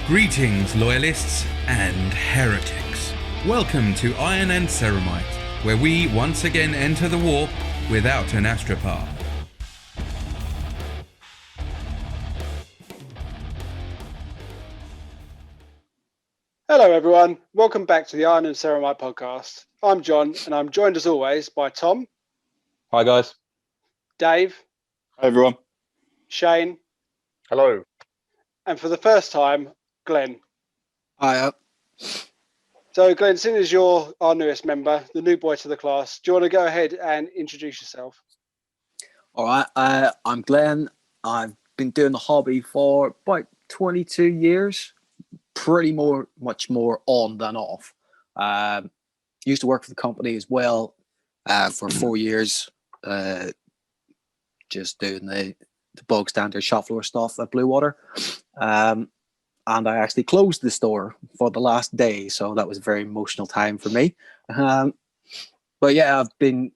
Greetings, loyalists and heretics. Welcome to Iron and Ceramite, where we once again enter the warp without an Astropath. Hello everyone, welcome back to the Iron and Ceramite podcast. I'm John and I'm joined as always by Tom. Hi guys. Dave. Hi everyone. Shane. Hello. And for the first time, Glenn. Hi. So Glenn, seeing as you're our newest member, the new boy to the class, do you want to go ahead and introduce yourself? All right. I'm Glenn. I've been doing the hobby for about 22 years. Pretty much more on than off. Used to work for the company as well for 4 years, just doing the bog standard shop floor stuff at Blue Water. And I actually closed the store for the last day, so that was a very emotional time for me. But yeah, I've been,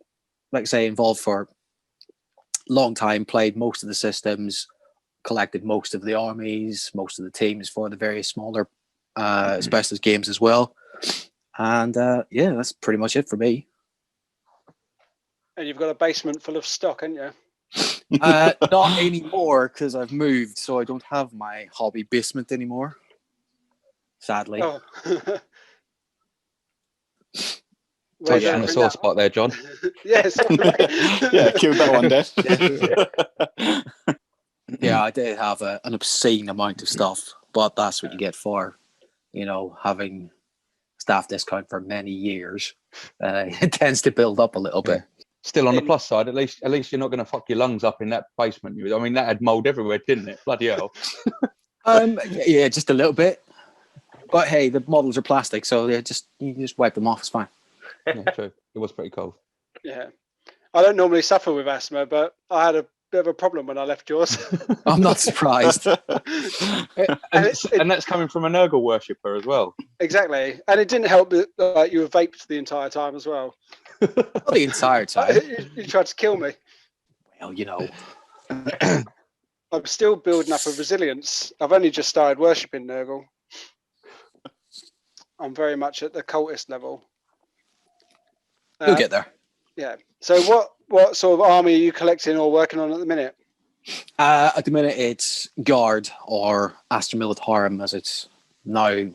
like I say, involved for a long time, played most of the systems, collected most of the armies, most of the teams for the various smaller specialist games as well. And yeah, that's pretty much it for me. And you've got a basement full of stock, haven't you? Not anymore, because I've moved, so I don't have my hobby basement anymore. Sadly. Oh. Touching a sore spot there, John. Yes. Yeah, cue that one, Dave. Yeah, I did have an obscene amount of stuff, but that's what you get for, having staff discount for many years. It tends to build up a little bit. Still on the plus side, at least you're not going to fuck your lungs up in that basement. I mean, that had mold everywhere, didn't it? Bloody hell. Yeah, just a little bit. But hey, the models are plastic, so you just wipe them off. It's fine. Yeah, true. It was pretty cold. Yeah. I don't normally suffer with asthma, but I had a bit of a problem when I left yours. I'm not surprised. And that's coming from a Nurgle worshipper as well. Exactly. And it didn't help that you were vaped the entire time as well. Not the entire time. You tried to kill me. Well, I'm still building up a resilience. I've only just started worshipping Nurgle. I'm very much at the cultist level. You'll get there. Yeah. So what sort of army are you collecting or working on at the minute? At the minute, it's Guard or Astra Militarum, as it's now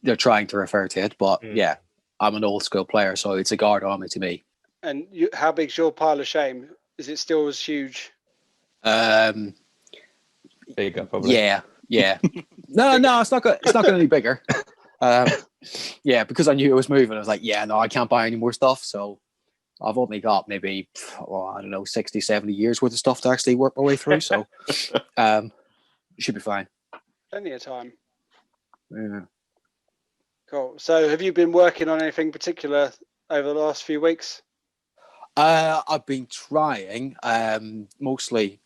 they're trying to refer to it. But yeah, I'm an old school player, so it's a Guard army to me. And how big's your pile of shame? Is it still as huge? Bigger, probably. Yeah. No, it's not going to be bigger. Yeah, because I knew it was moving, I was like, yeah, no, I can't buy any more stuff. So I've only got maybe, 60, 70 years worth of stuff to actually work my way through. So should be fine. Plenty of time. Yeah. Cool. So have you been working on anything particular over the last few weeks? I've been trying, mostly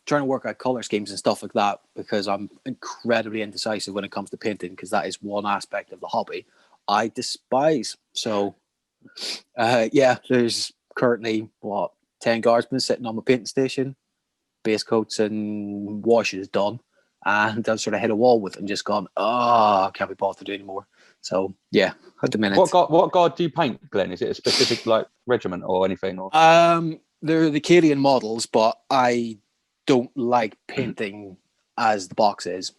trying to work out color schemes and stuff like that, because I'm incredibly indecisive when it comes to painting, because that is one aspect of the hobby I despise. So yeah, there's currently 10 guardsmen sitting on my painting station, base coats and washes done, and I've sort of hit a wall with it and just gone, I can't be bothered to do anymore. So yeah, at the minute. What guard do you paint, Glenn? Is it a specific regiment or anything? Or they're the Cadian models, but I don't like painting as the box is.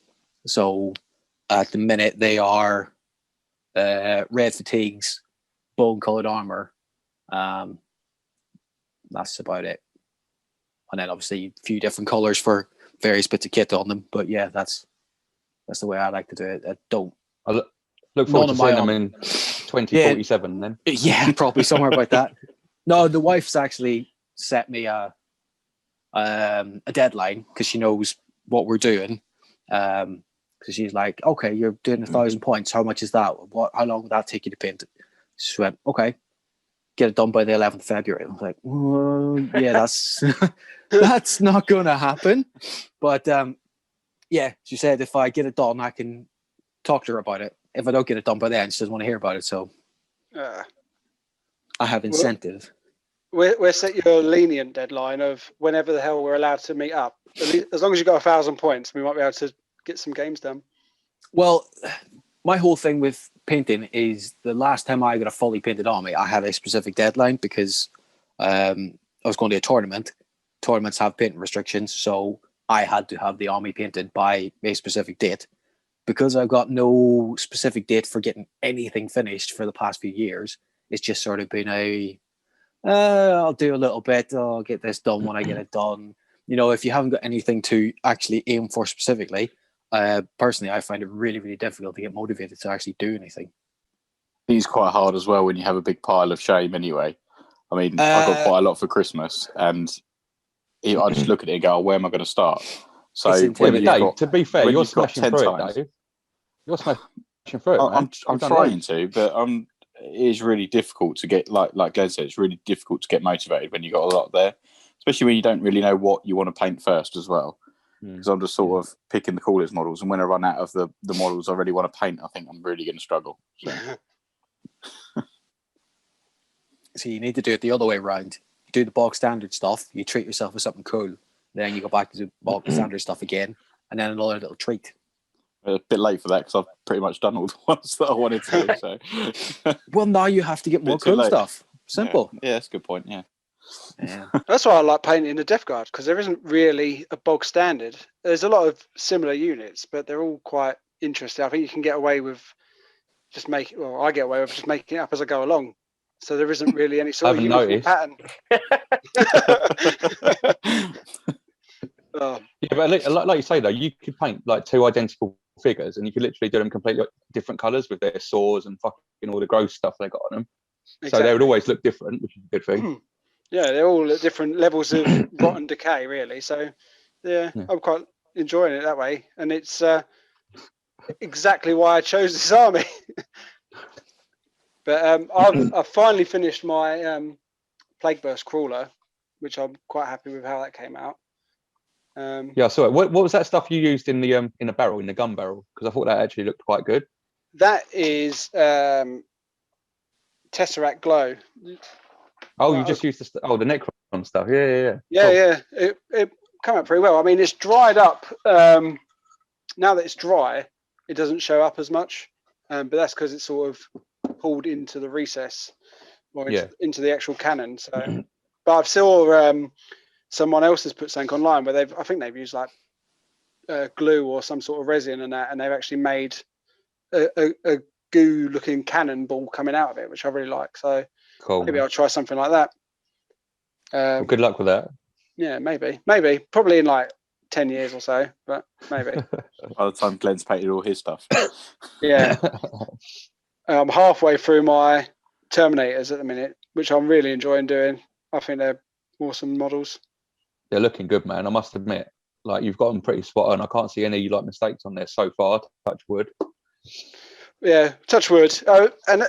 So at the minute they are red fatigues, bone colored armor. That's about it. And then obviously a few different colors for various bits of kit on them. But yeah, that's the way I like to do it. I don't. Look forward to seeing them in 2047 then. Yeah, probably somewhere about that. No, the wife's actually set me a deadline, because she knows what we're doing. Because she's like, okay, you're doing 1,000 points. How much is that? How long would that take you to paint it? She went, okay, get it done by the 11th of February. I was like, yeah, that's not going to happen. But yeah, she said if I get it done, I can talk to her about it. If I don't get it done by then, she doesn't want to hear about it. So I have incentive. We're set you a lenient deadline of whenever the hell we're allowed to meet up. As long as you've got 1,000 points, we might be able to get some games done. Well, my whole thing with painting is the last time I got a fully painted army, I had a specific deadline because I was going to a tournament. Tournaments have painting restrictions, so I had to have the army painted by a specific date. Because I've got no specific date for getting anything finished for the past few years, it's just sort of been I'll do a little bit, I'll get this done when I get it done. You know, if you haven't got anything to actually aim for specifically, personally, I find it really, really difficult to get motivated to actually do anything. It's quite hard as well when you have a big pile of shame anyway. I mean, I got quite a lot for Christmas, and I just look at it and go, where am I going to start? So when you've got, to be fair, when you're you've got smashing 10 through times, it, Dave. You're smashing through it, man. I'm trying to, but it is really difficult to get, like Glenn said, it's really difficult to get motivated when you've got a lot there, especially when you don't really know what you want to paint first as well. Because I'm just sort of picking the coolest models, and when I run out of the models I really want to paint, I think I'm really going to struggle. So. So you need to do it the other way around. You do the bog standard stuff, you treat yourself with something cool, then you go back to the bog standard stuff again, and then another little treat. A bit late for that because I've pretty much done all the ones that I wanted to do. So. Well, now you have to get more cool stuff. Simple. Yeah, that's a good point. Yeah. That's why I like painting the Death Guard, because there isn't really a bog standard. There's a lot of similar units, but they're all quite interesting. I think you can get away with just making. Well, I get away with just making it up as I go along. So there isn't really any sort of uniform pattern. Yeah, but like you say though, you could paint like two identical figures, and you could literally do them completely different colours with their swords and fucking all the gross stuff they got on them. Exactly. So they would always look different, which is a good thing. Yeah, they're all at different levels of rot and decay, really. So, yeah, I'm quite enjoying it that way, and it's exactly why I chose this army. But I've finally finished my Plague Burst Crawler, which I'm quite happy with how that came out. Yeah, so what was that stuff you used in the barrel, in the gun barrel? Because I thought that actually looked quite good. That is Tesseract Glow. Oh, you just used the Necron stuff. Yeah. Yeah. It came out pretty well. I mean, it's dried up. Now that it's dry, it doesn't show up as much, but that's because it's sort of pulled into the recess or into the actual cannon. So, but I've still someone else has put something online where I think they've used like glue or some sort of resin and that, and they've actually made a goo-looking cannonball coming out of it, which I really like. So cool. Maybe I'll try something like that. Well, good luck with that. Yeah, maybe, probably in like 10 years or so, but maybe. By the time Glenn's painted all his stuff. Yeah. I'm halfway through my Terminators at the minute, which I'm really enjoying doing. I think they're awesome models. They're looking good, man. I must admit, like you've got them pretty spot on. I can't see any like mistakes on there so far. Touch wood. Yeah, touch wood. And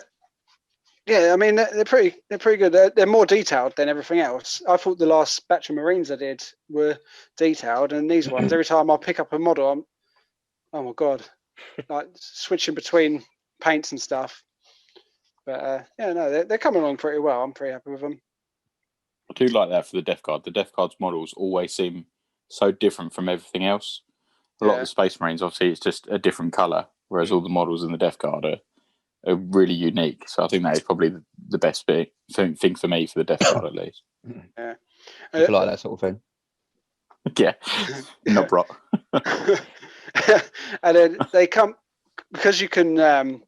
yeah, I mean they're pretty good. They're more detailed than everything else. I thought the last batch of Marines I did were detailed, and these ones, every time I pick up a model, I'm, oh my god, like switching between paints and stuff. But yeah, no, they're coming along pretty well. I'm pretty happy with them. I do like that for the Death Guard. The Death Guard's models always seem so different from everything else. A lot of the Space Marines, obviously, it's just a different colour, whereas all the models in the Death Guard are really unique. So I think that is probably the best thing for me for the Death Guard, at least. Yeah, I like that sort of thing. Yeah, not rot. And then they come because you can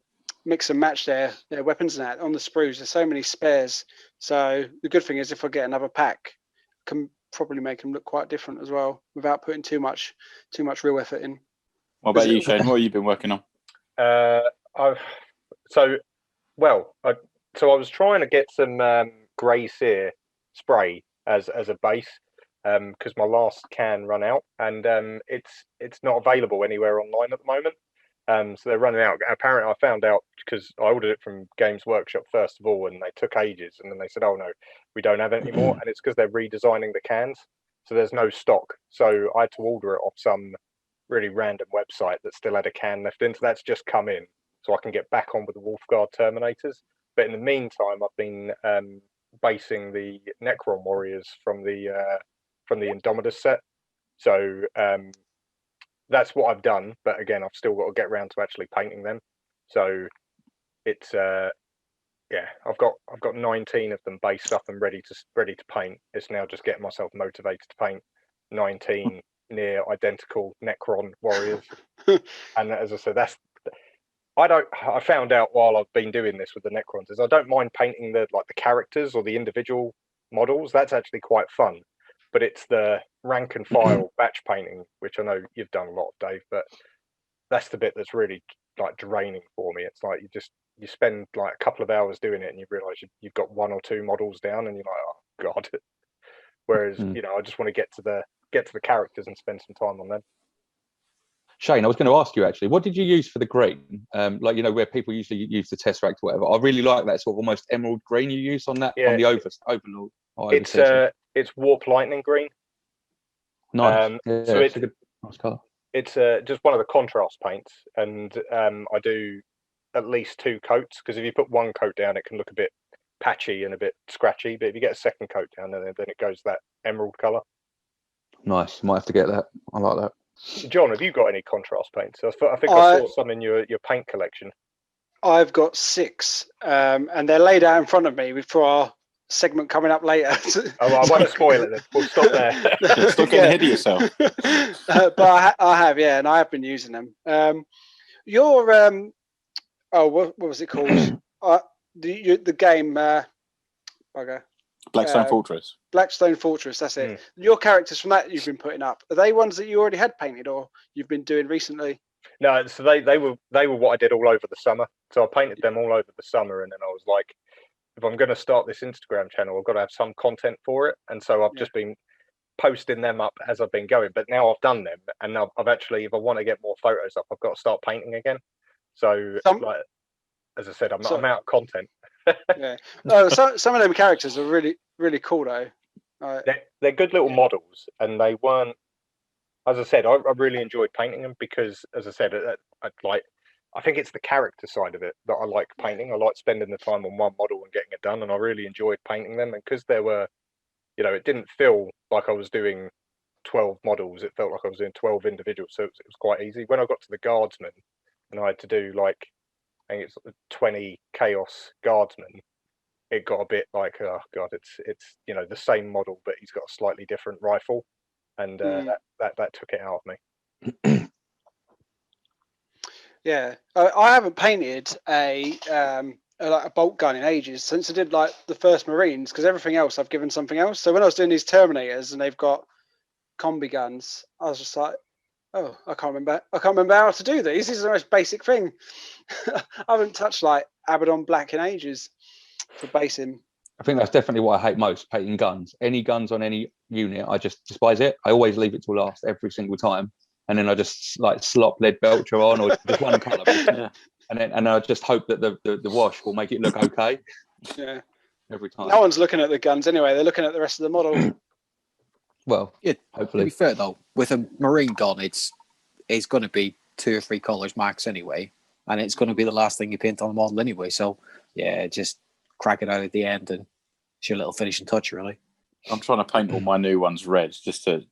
mix and match their weapons and that on the sprues. There's so many spares. So the good thing is if I get another pack, I can probably make them look quite different as well without putting too much real effort in. What about you, Shane? What have you been working on? I was trying to get some grey sear spray as a base because my last can run out, and it's not available anywhere online at the moment. So they're running out. Apparently, I found out because I ordered it from Games Workshop first of all, and they took ages, and then they said, "Oh no, we don't have it anymore," and it's because they're redesigning the cans, so there's no stock. So I had to order it off some really random website that still had a can left in. So that's just come in, so I can get back on with the Wolfguard Terminators. But in the meantime, I've been basing the Necron Warriors from the Indomitus set. So that's what I've done. But again, I've still got to get around to actually painting them. So it's I've got 19 of them based up and ready to paint. It's now just getting myself motivated to paint 19 near identical Necron warriors. And as I said, I found out while I've been doing this with the Necrons is I don't mind painting the characters or the individual models. That's actually quite fun. But it's the rank and file batch painting, which I know you've done a lot of, Dave, but that's the bit that's really draining for me. It's like you spend a couple of hours doing it and you realise you've got 1 or 2 models down and you're like, oh god. Whereas I just want to get to the characters and spend some time on them. Shane, I was going to ask you actually, what did you use for the green? Where people usually use the Tesseract or whatever. I really like that sort of almost emerald green you use on that on the Overlord. It's warp lightning green. Nice. So it's a good, nice colour. It's just one of the contrast paints, and I do at least 2 coats because if you put 1 coat down, it can look a bit patchy and a bit scratchy. But if you get a second coat down, then it goes that emerald colour. Nice. Might have to get that. I like that. John, have you got any contrast paints? I think I saw some in your paint collection. I've got 6, and they're laid out in front of me for our segment coming up later. I won't spoil it then. We'll stop there. Stop getting ahead of yourself. But I have, and I have been using them. Your what was it called? The game bugger. Blackstone Fortress. Blackstone Fortress, that's it. Your characters from that you've been putting up, are they ones that you already had painted or you've been doing recently? No, so they were what I did all over the summer. So I painted them all over the summer, and then I was like, if I'm going to start this Instagram channel, I've got to have some content for it. And so I've just been posting them up as I've been going. But now I've done them, and I've actually, if I want to get more photos up, I've got to start painting again. So, as I said, I'm out of content. Some of them characters are really, really cool, though. They're good little models, and they weren't. As I said, I really enjoyed painting them because, as I said, I think it's the character side of it that I like painting. I like spending the time on one model and getting it done, and I really enjoyed painting them. And because there were, it didn't feel like I was doing 12 models. It felt like I was doing 12 individuals, so it was quite easy. When I got to the guardsmen, and I had to do I think it's 20 chaos guardsmen, it got a bit like, oh god, it's the same model, but he's got a slightly different rifle, and that took it out of me. Yeah, I haven't painted a bolt gun in ages since I did the first Marines, because everything else I've given something else. So when I was doing these Terminators and they've got combi guns, I was just like, oh, I can't remember how to do these. This is the most basic thing. I haven't touched Abaddon Black in ages for basing. I think that's definitely what I hate most, painting guns. Any guns on any unit, I just despise it. I always leave it till last every single time. And then I just slop lead belcher on, or just one colour. And I just hope that the wash will make it look okay. Yeah. Every time. No one's looking at the guns anyway. They're looking at the rest of the model. Well, hopefully. To be fair though, with a Marine gun, it's going to be 2 or 3 colours max anyway, and it's going to be the last thing you paint on the model anyway. So just crack it out at the end, and it's your little finishing touch, really. I'm trying to paint all my new ones red, just to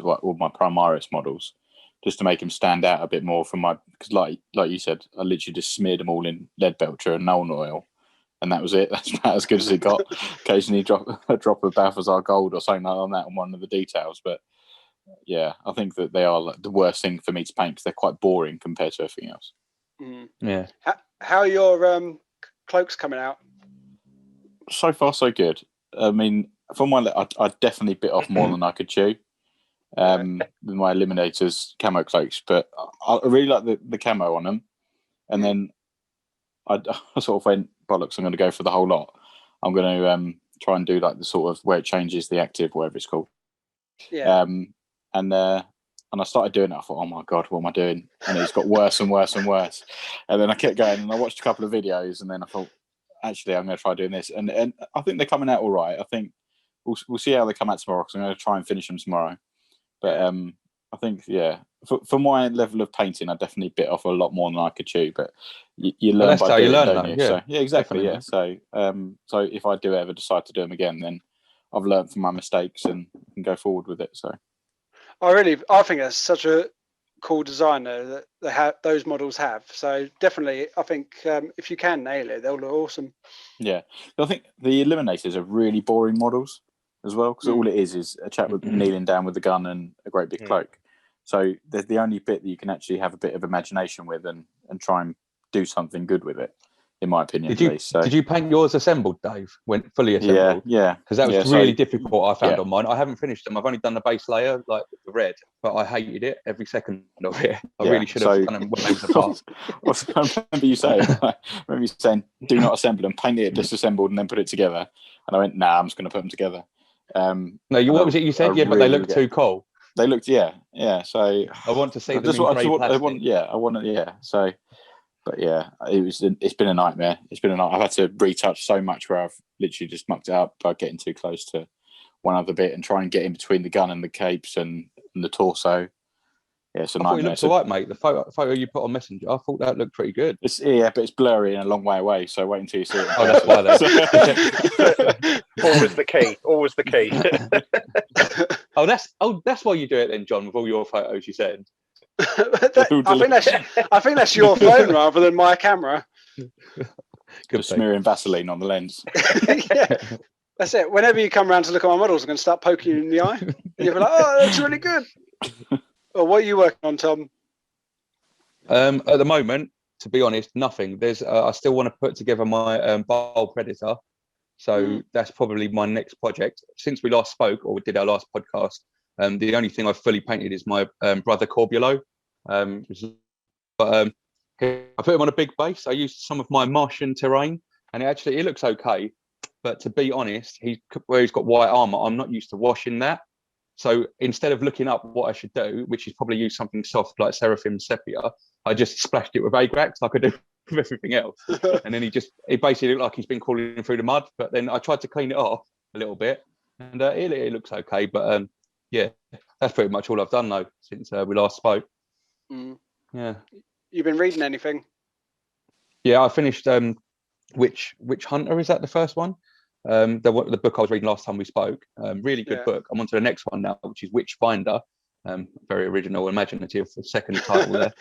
all my Primaris models, just to make them stand out a bit more from my. Because like you said, I literally just smeared them all in lead belcher and Nuln oil, and that was it. That's about as good as it got. Occasionally drop of Balthazar gold or something like that on one of the details, but yeah, I think that they are the worst thing for me to paint because they're quite boring compared to everything else. Yeah. How are your cloaks coming out? So far, so good. I mean, from I definitely bit off more than I could chew with my Eliminators camo cloaks, but I really like the camo on them. And then I sort of went, bollocks, I'm going to go for the whole lot. I'm going to try and do the sort of where it changes the active, whatever it's called. Yeah. And I started doing it. I thought, oh my god, what am I doing? And it's got worse and worse and worse. And then I kept going, and I watched a couple of videos, and then I thought, actually, I'm going to try doing this. And I think they're coming out all right. I think we'll see how they come out tomorrow, because I'm going to try and finish them tomorrow. But I think, for my level of painting, I definitely bit off a lot more than I could chew. But you learn by doing it, don't you? Yeah. So, yeah, exactly. Definitely. Yeah. So if I do ever decide to do them again, then I've learned from my mistakes and can go forward with it. So I think that's such a cool designer that they have, those models have. So definitely, I think if you can nail it, they'll look awesome. Yeah, I think the Eliminators are really boring models as well, because all it is a chap with kneeling down with a gun and a great big cloak. So they're the only bit that you can actually have a bit of imagination with and try and do something good with it, in my opinion. Did you paint yours assembled, Dave? When fully assembled? Yeah. Because that was really difficult. I found on mine. I haven't finished them. I've only done the base layer, like the red, but I hated it every second of it. I really should have done them when they was apart. I remember you saying, "Do not assemble them. Paint it disassembled and then put it together." And I went, "Nah, I'm just going to put them together." No, what was it you said? Yeah, but they look too cool. They looked, yeah. So I want to see them in grey plastic. So, but yeah, it's been a nightmare. I've had to retouch so much where I've literally just mucked it up by getting too close to one other bit and trying to get in between the gun and the capes and the torso. Yeah, it's a nightmare. It looks all right, mate. The photo you put on Messenger, I thought that looked pretty good. But it's blurry and a long way away. So wait until you see it. Oh, that's why then. Always the key. That's why you do it then, John, with all your photos you send. I think that's your phone rather than my camera. Just smearing Vaseline on the lens. Yeah, that's it. Whenever you come around to look at my models, I'm going to start poking you in the eye. And you'll be like, "Oh, that's really good." Well, what are you working on, Tom? At the moment, to be honest, nothing. I still want to put together my Bile Predator. So that's probably my next project. Since we last spoke or did our last podcast, the only thing I've fully painted is my brother Corbulo. But I put him on a big base. I used some of my Martian terrain, and it looks okay. But to be honest, where he's got white armor, I'm not used to washing that. So instead of looking up what I should do, which is probably use something soft like Seraphim Sepia, I just splashed it with Agrax like I do with everything else. And then it basically looked like he's been crawling through the mud. But then I tried to clean it off a little bit, and it looks okay. But yeah, that's pretty much all I've done though since we last spoke. Yeah. You've been reading anything? Yeah, I finished Witch Hunter. Is that the first one? The book I was reading last time we spoke. Really good book. I'm on to the next one now, which is Witch Finder. Very original, imaginative second title there.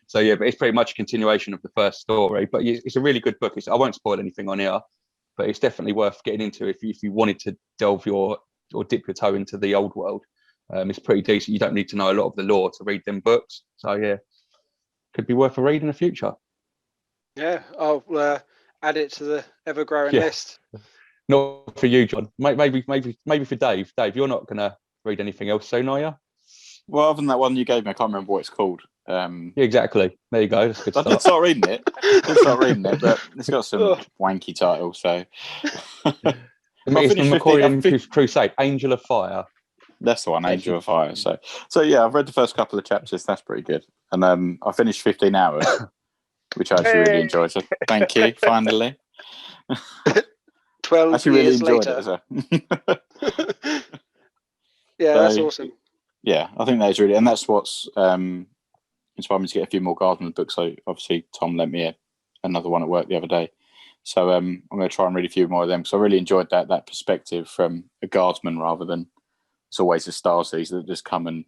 So yeah, but it's pretty much a continuation of the first story. But it's a really good book. I won't spoil anything on here, but it's definitely worth getting into if you wanted to delve or dip your toe into the old world. It's pretty decent. You don't need to know a lot of the lore to read them books. So yeah, could be worth a read in the future. Yeah, I'll add it to the ever-growing list. Not for you, John. Maybe for Dave. Dave, you're not going to read anything else soon, are you? Well, other than that one you gave me, I can't remember what it's called. Yeah, exactly. There you go. That's a good start. I did start reading it. But it's got some wanky title. So it's the Macquarian Crusade, Angel of Fire. That's the one, Angel of Fire. So yeah, I've read the first couple of chapters. That's pretty good. And I finished 15 hours, which I actually really enjoyed. So thank you, finally. 12 years later. Yeah, that's awesome. Yeah, I think that's really, and that's what's inspired me to get a few more Guardsman books. So obviously Tom lent me another one at work the other day. So I'm going to try and read a few more of them because I really enjoyed that perspective from a Guardsman rather than it's always the Starseeds that just come and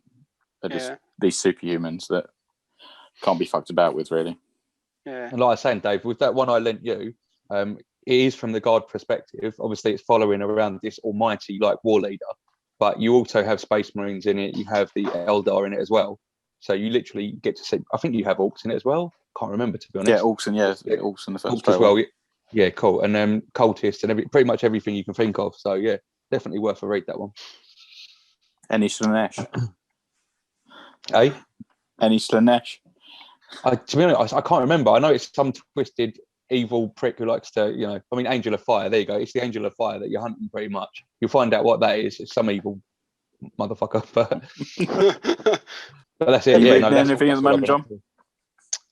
are just these superhumans that can't be fucked about with, really. Yeah. And like I was saying, Dave, with that one I lent you, it is from the Guard perspective. Obviously, it's following around this almighty war leader, but you also have Space Marines in it. You have the Eldar in it as well. So you literally get to see. I think you have Orcs in it as well. Can't remember, to be honest. Yeah, Orcs and Orcs in the first Orcs as well. Yeah, cool. And then cultists and pretty much everything you can think of. So yeah, definitely worth a read, that one. Any Slanesh? Hey? Any Slanesh? To be honest, I can't remember. I know it's some twisted evil prick who likes to, Angel of Fire. There you go. It's the Angel of Fire that you're hunting pretty much. You'll find out what that is. It's some evil motherfucker. But that's it. Yeah, anything at the moment, John?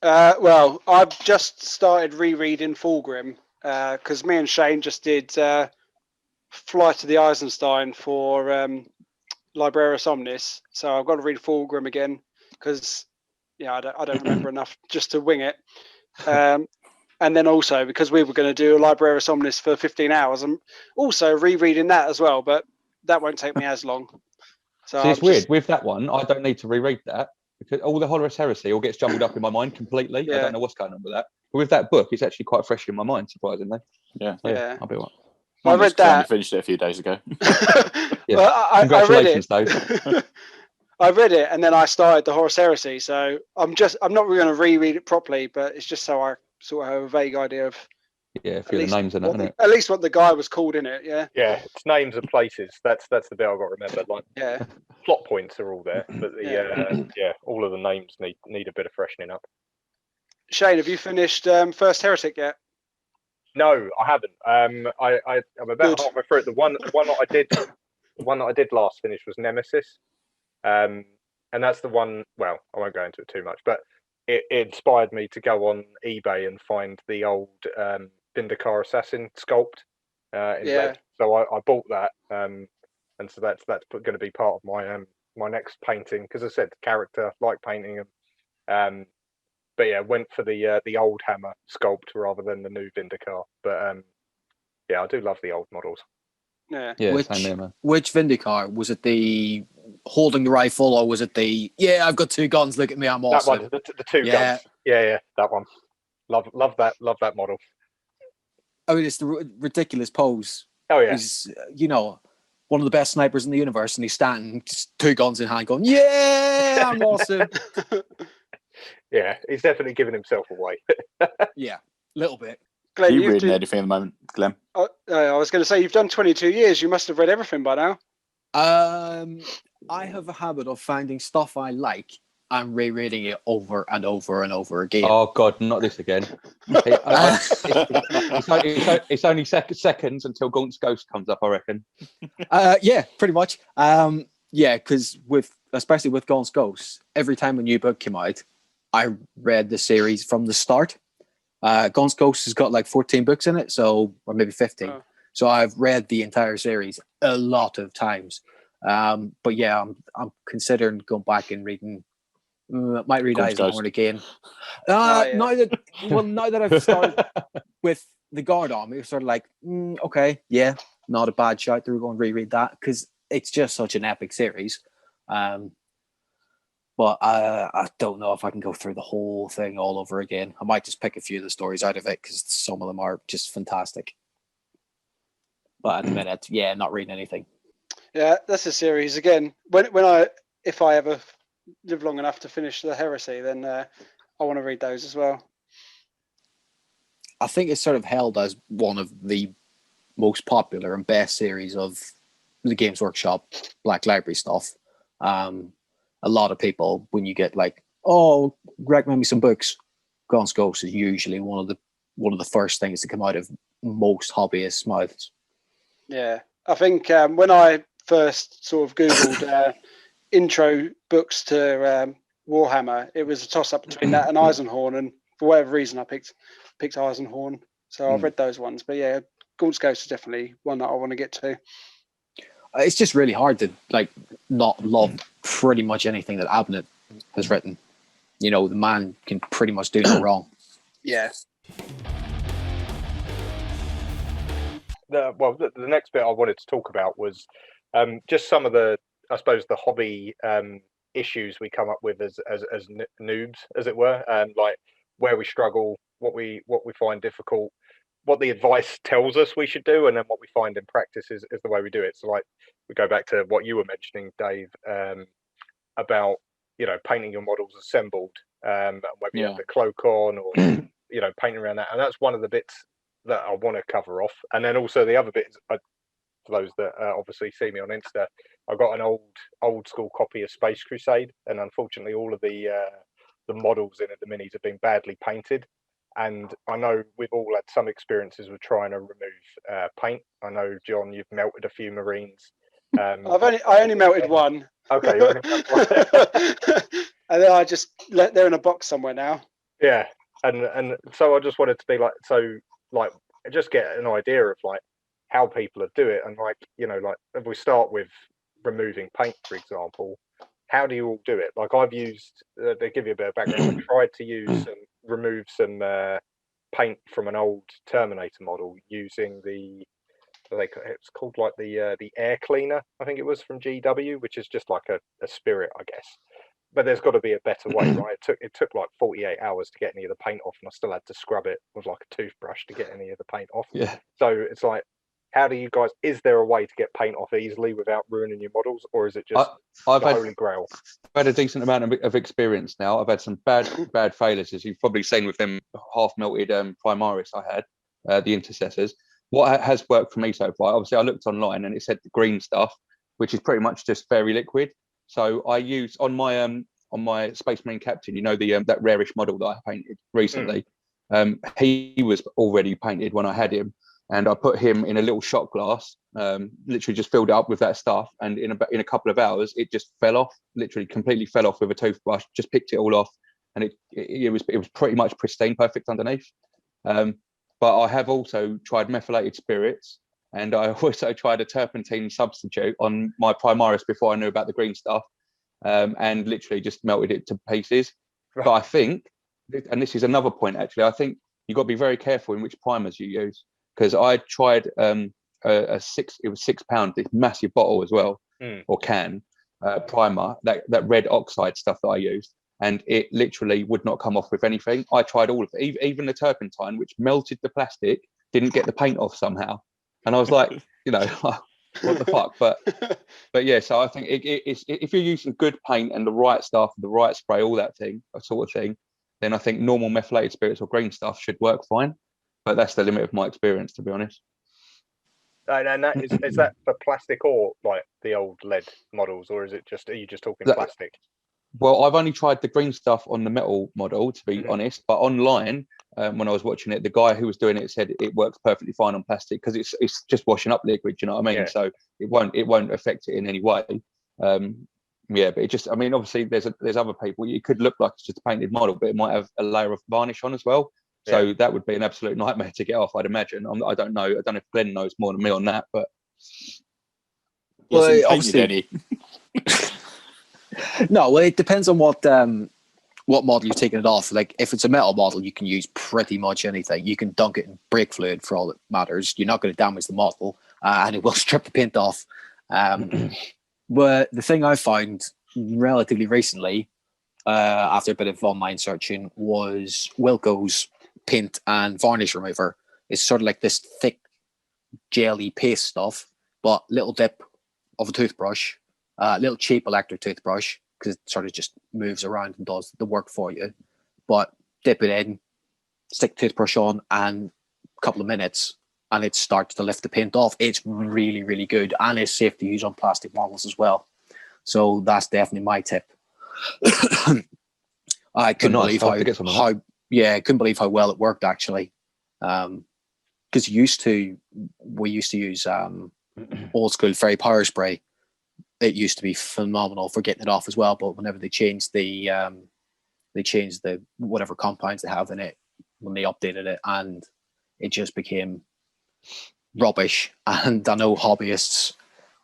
Well, I've just started rereading Fulgrim because me and Shane just did Flight to the Eisenstein for Libraris Omnis, so I've got to read Fulgrim again because I don't remember enough just to wing it. And then also because we were going to do a Libraris Omnis for 15 hours, I'm also rereading that as well, but that won't take me as long. So See, it's weird. With that one, I don't need to reread that because all the Horus Heresy all gets jumbled up in my mind completely. Yeah. I don't know what's going on with that. But with that book, it's actually quite fresh in my mind, surprisingly. Yeah. I'll be right. I read I only that. finished it a few days ago. Yeah. Well, I read Congratulations, it. Dave. I read it and then I started the Horus Heresy. So I'm not really going to reread it properly, but it's just so I sort of have a vague idea of Yeah, a few of the names in it, isn't it? at least what the guy was called in it. Yeah. Yeah, it's names and places. That's the bit I've got to remember. Like Yeah. plot points are all there, but all of the names need a bit of freshening up. Shane, have you finished First Heretic yet? No, I haven't. I'm about halfway through it. The one that I did last finish was Nemesis, and that's the one. Well, I won't go into it too much, but it inspired me to go on eBay and find the old Vindikar Assassin sculpt in lead. So I bought that, and so that's going to be part of my my next painting because I said character like painting them. But yeah, went for the old hammer sculpt rather than the new Vindikar. But yeah, I do love the old models. Yeah. Same here, man. Which Vindikar? Was it the holding the rifle, or was it the I've got two guns, look at me, I'm awesome? That one, the two guns. Yeah, that one. Love that model. I mean, it's the ridiculous pose. Oh yeah. He's one of the best snipers in the universe, and he's standing just two guns in hand, going, "Yeah, I'm awesome." Yeah, he's definitely giving himself away. Yeah, a little bit. Glenn, are you reading anything at the moment, Glenn? I was going to say, you've done 22 years. You must have read everything by now. I have a habit of finding stuff I like and rereading it over and over and over again. Oh God, not this again! It's only seconds until Gaunt's Ghost comes up, I reckon. Yeah, pretty much. Yeah, because especially with Gaunt's Ghost, every time a new book came out, I read the series from the start. Gaunt's Ghost has got like 14 books in it, or maybe 15. Oh. So I've read the entire series a lot of times. But yeah, I'm considering going back and reading. Might read Eisenhorn again. Now that I've started with the Guard Army, it's sort of like, okay, yeah, not a bad shout. They're going to reread that because it's just such an epic series. But I don't know if I can go through the whole thing all over again. I might just pick a few of the stories out of it because some of them are just fantastic. But at the minute, yeah, not reading anything. Yeah, that's a series again. If I ever live long enough to finish the Heresy, then I want to read those as well. I think it's sort of held as one of the most popular and best series of the Games Workshop Black Library stuff. A lot of people, when you get like, oh, recommend me some books, Gaunt's Ghost is usually one of the first things to come out of most hobbyists' mouths. Yeah, I think when I first sort of Googled intro books to Warhammer, it was a toss-up between that and Eisenhorn, and for whatever reason I picked Eisenhorn, so I've read those ones. But yeah, Gaunt's Ghost is definitely one that I want to get to. It's just really hard to like not love pretty much anything that Abnett has written. The man can pretty much do no wrong. Yeah. The next bit I wanted to talk about was just some of the, I suppose, the hobby issues we come up with as noobs, as it were, and like where we struggle, what we find difficult, what the advice tells us we should do, and then what we find in practice is the way we do it. So like we go back to what you were mentioning, Dave, about painting your models assembled, whether you have the cloak on or painting around that, and that's one of the bits that I want to cover off. And then also the other bits, for those that obviously see me on Insta, I got an old school copy of Space Crusade, and unfortunately all of the models in it, the minis, have been badly painted. And I know we've all had some experiences with trying to remove paint. I know, John, you've melted a few Marines. I only melted one. Okay, you only melted one. And then I just they're in a box somewhere now. Yeah, and so I just wanted to be like just get an idea of like how people do it, and like if we start with removing paint, for example, how do you all do it? Like I've used, they give you a bit of background. I tried to remove some paint from an old Terminator model using the it's called like the air cleaner, I think it was, from GW, which is just like a spirit, I guess. But there's got to be a better way, right? It took like 48 hours to get any of the paint off, and I still had to scrub it with like a toothbrush to get any of the paint off. Yeah. So it's like, how do you guys? Is there a way to get paint off easily without ruining your models, or is it just I've the had, holy grail? I've had a decent amount of experience now. I've had some bad failures, as you've probably seen with them half melted Primaris I had, the intercessors. What has worked for me so far? Obviously, I looked online and it said the green stuff, which is pretty much just fairy liquid. So I use on my Space Marine Captain, you know, the that rarish model that I painted recently. He was already painted when I had him, and I put him in a little shot glass, literally just filled it up with that stuff, and in a couple of hours it just fell off, literally completely fell off with a toothbrush. Just picked it all off, and it was pretty much pristine, perfect underneath. But I have also tried methylated spirits, and I also tried a turpentine substitute on my Primaris before I knew about the green stuff, and literally just melted it to pieces. Right. But I think, and this is another point actually, I think you've got to be very careful in which primers you use, because I tried it was £6, this massive bottle as well, or can, primer, that red oxide stuff that I used, and it literally would not come off with anything. I tried all of it, even the turpentine, which melted the plastic, didn't get the paint off somehow. And I was like, you know, what the fuck? But yeah, so I think it's, if you're using good paint and the right stuff, the right spray, all that sort of thing, then I think normal methylated spirits or green stuff should work fine. But that's the limit of my experience, to be honest. And that is that for plastic or like the old lead models, or are you just talking plastic? Well, I've only tried the green stuff on the metal model, to be honest. But online, when I was watching it, the guy who was doing it said it works perfectly fine on plastic because it's just washing up liquid. You know what I mean? Yeah. So it won't affect it in any way. Yeah, but it just, I mean, obviously there's other people. It could look like it's just a painted model, but it might have a layer of varnish on as well. So that would be an absolute nightmare to get off, I'd imagine. I don't know. I don't know if Glenn knows more than me on that, but well, obviously. No, well, it depends on what model you're taking it off. Like, if it's a metal model, you can use pretty much anything. You can dunk it in brake fluid for all that matters. You're not going to damage the model, and it will strip the paint off. But the thing I found relatively recently, after a bit of online searching, was Wilco's paint and varnish remover. It's sort of like this thick, jelly paste stuff, but little dip of a toothbrush, little cheap electric toothbrush, because it sort of just moves around and does the work for you. But dip it in, stick the toothbrush on, and a couple of minutes, and it starts to lift the paint off. It's really, really good, and it's safe to use on plastic models as well. So that's definitely my tip. I couldn't believe how well it worked, actually. Because we used to use old school fairy power spray. It used to be phenomenal for getting it off as well, but whenever they changed the whatever compounds they have in it, when they updated it, and it just became rubbish. And I know hobbyists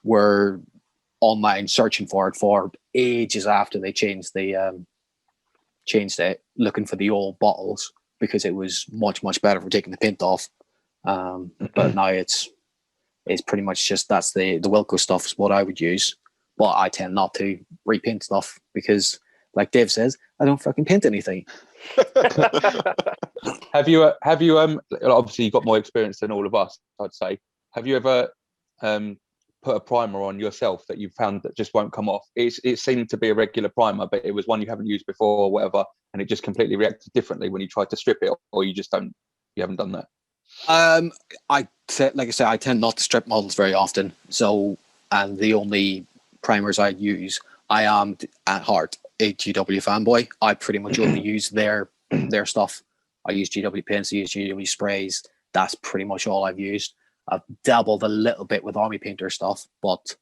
were online searching for it for ages after they changed it, looking for the old bottles, because it was much, much better for taking the paint off. But now it's pretty much just, that's the Wilco stuff is what I would use. But I tend not to repaint stuff because, like Dave says, I don't fucking paint anything. Have you obviously you've got more experience than all of us, I'd say. Have you ever put a primer on yourself that you found that just won't come off? It seemed to be a regular primer, but it was one you haven't used before or whatever, and it just completely reacted differently when you tried to strip it, or you haven't done that? Like I said, I tend not to strip models very often. So, and the only primers I use, I am at heart a GW fanboy. I pretty much only use their stuff. I use GW paints, I use GW sprays. That's pretty much all I've used. I've dabbled a little bit with Army Painter stuff, but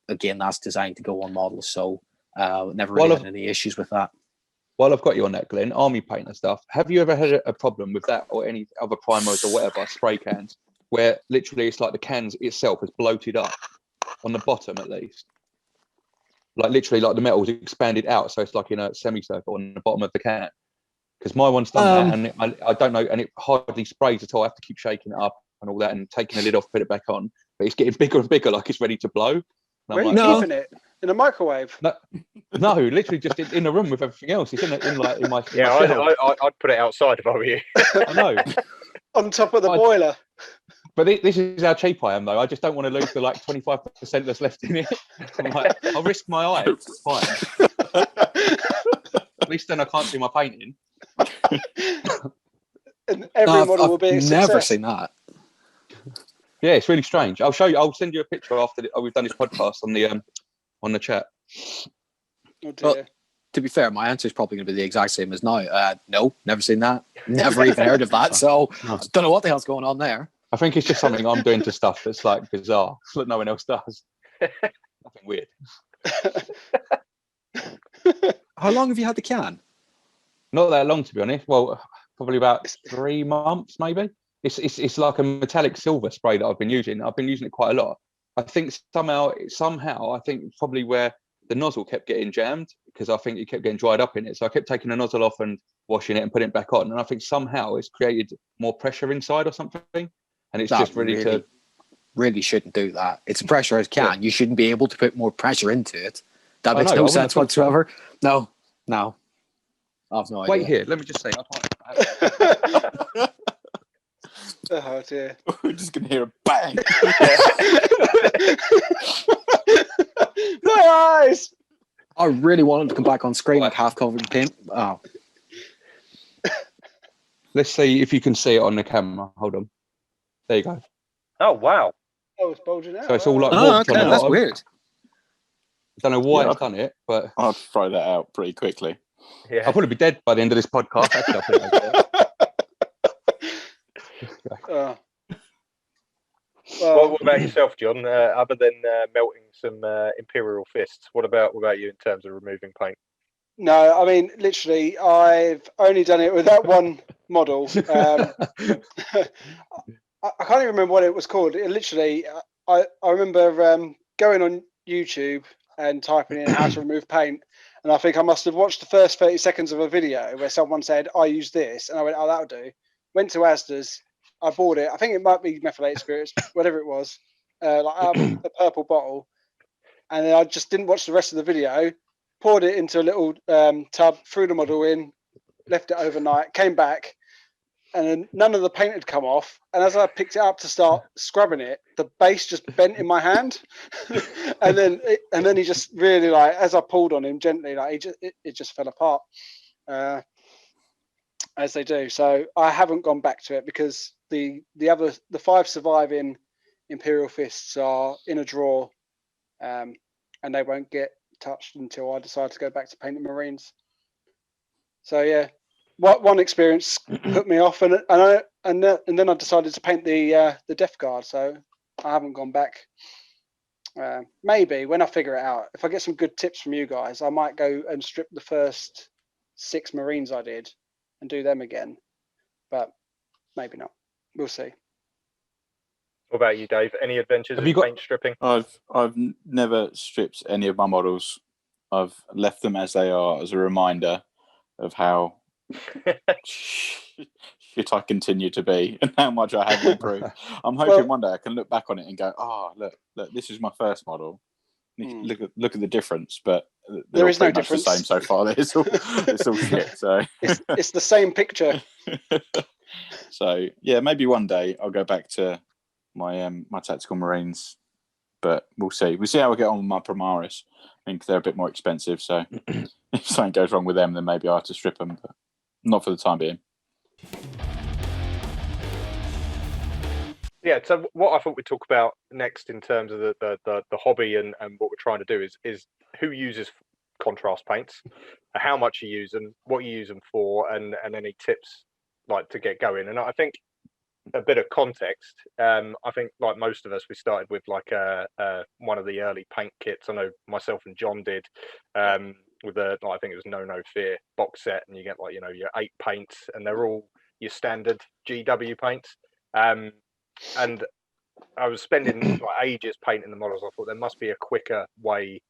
again, that's designed to go on models, so never really had any issues with that. While I've got you on that, Glenn, Army Painter stuff, have you ever had a problem with that, or any other primers or whatever, spray cans, where literally it's like the cans itself is bloated up on the bottom, at least? Like literally, like the metal's expanded out, so it's like in a semicircle on the bottom of the can. Because my one's done that, and I don't know, and it hardly sprays at all. I have to keep shaking it up and all that, and taking the lid off, put it back on. But it's getting bigger and bigger, like it's ready to blow. And Where I'm are you like, keeping it? In a microwave? no, literally just in the room with everything else. It's in my Yeah, shelf. I'd put it outside if I were you. I know. On top of the boiler. But this is how cheap I am, though. I just don't want to lose the 25% that's left in it. I'm like, I'll risk my eye. It's fine. At least then I can't see my painting. And every model I've will be a success. never seen that. Yeah, it's really strange. I'll show you. I'll send you a picture after we've done this podcast on the chat. Oh dear. Well, to be fair, my answer is probably going to be the exact same as now. No, never seen that. Never even heard of that. So don't know what the hell's going on there. I think it's just something I'm doing to stuff that's bizarre, that no one else does. Nothing weird. How long have you had the can? Not that long, to be honest. Well, probably about 3 months, maybe. It's like a metallic silver spray that I've been using. I've been using it quite a lot. I think somehow, I think probably where the nozzle kept getting jammed, because I think it kept getting dried up in it. So I kept taking the nozzle off and washing it and putting it back on. And I think somehow it's created more pressure inside or something. And it's just really shouldn't do that. It's a pressurized can. Yeah. You shouldn't be able to put more pressure into it. That makes no sense whatsoever. No. I have no idea. Wait here. Let me just say. Oh dear. We're just going to hear a bang. My eyes! I really wanted to come back on screen like half covered in paint. Oh. Let's see if you can see it on the camera. Hold on. There you go. Oh, wow. Oh, it's bulging out. So it's all like okay, that's weird. I don't know why it's done it, but I'll throw that out pretty quickly. Yeah. I'll probably be dead by the end of this podcast. What about yourself, John? Other than melting some Imperial fists, what about you in terms of removing paint? No, I mean, literally, I've only done it with that one model. I can't even remember what it was called. It literally, I remember going on YouTube and typing in how to remove paint. And I think I must have watched the first 30 seconds of a video where someone said, I use this. And I went, oh, that'll do. Went to Asda's. I bought it. I think it might be methylated spirits, whatever it was, like a purple bottle. And then I just didn't watch the rest of the video. Poured it into a little tub, threw the model in, left it overnight, came back, and then none of the paint had come off. And as I picked it up to start scrubbing it, the base just bent in my hand. and then he just really, like, as I pulled on him gently, like it just fell apart, as they do. So I haven't gone back to it because the 5 surviving Imperial fists are in a drawer, and they won't get touched until I decide to go back to painting Marines. So yeah, one experience put me off, and then I decided to paint the Death Guard. So I haven't gone back. Maybe when I figure it out, if I get some good tips from you guys, I might go and strip the first 6 Marines I did and do them again. But maybe not. We'll see. What about you, Dave? Any adventures in paint stripping? I've never stripped any of my models. I've left them as they are as a reminder of how shit I continue to be and how much I have improved. I'm hoping one day I can look back on it and go, oh, look, this is my first model. Look at the difference, but there is no difference. The same so far. It's all shit. So it's the same picture. So yeah, maybe one day I'll go back to my my tactical Marines, but we'll see. We'll see how we get on with my Primaris. I think they're a bit more expensive, so if something goes wrong with them, then maybe I have to strip them, but not for the time being. Yeah, so what I thought we'd talk about next in terms of the hobby and what we're trying to do is who uses contrast paints, how much you use them, what you use them for, and any tips like to get going. And I think a bit of context. I think like most of us, we started with like one of the early paint kits. I know myself and John did with I think it was No Fear box set, and you get like your 8 paints, and they're all your standard GW paints. And I was spending like ages painting the models. I thought there must be a quicker way.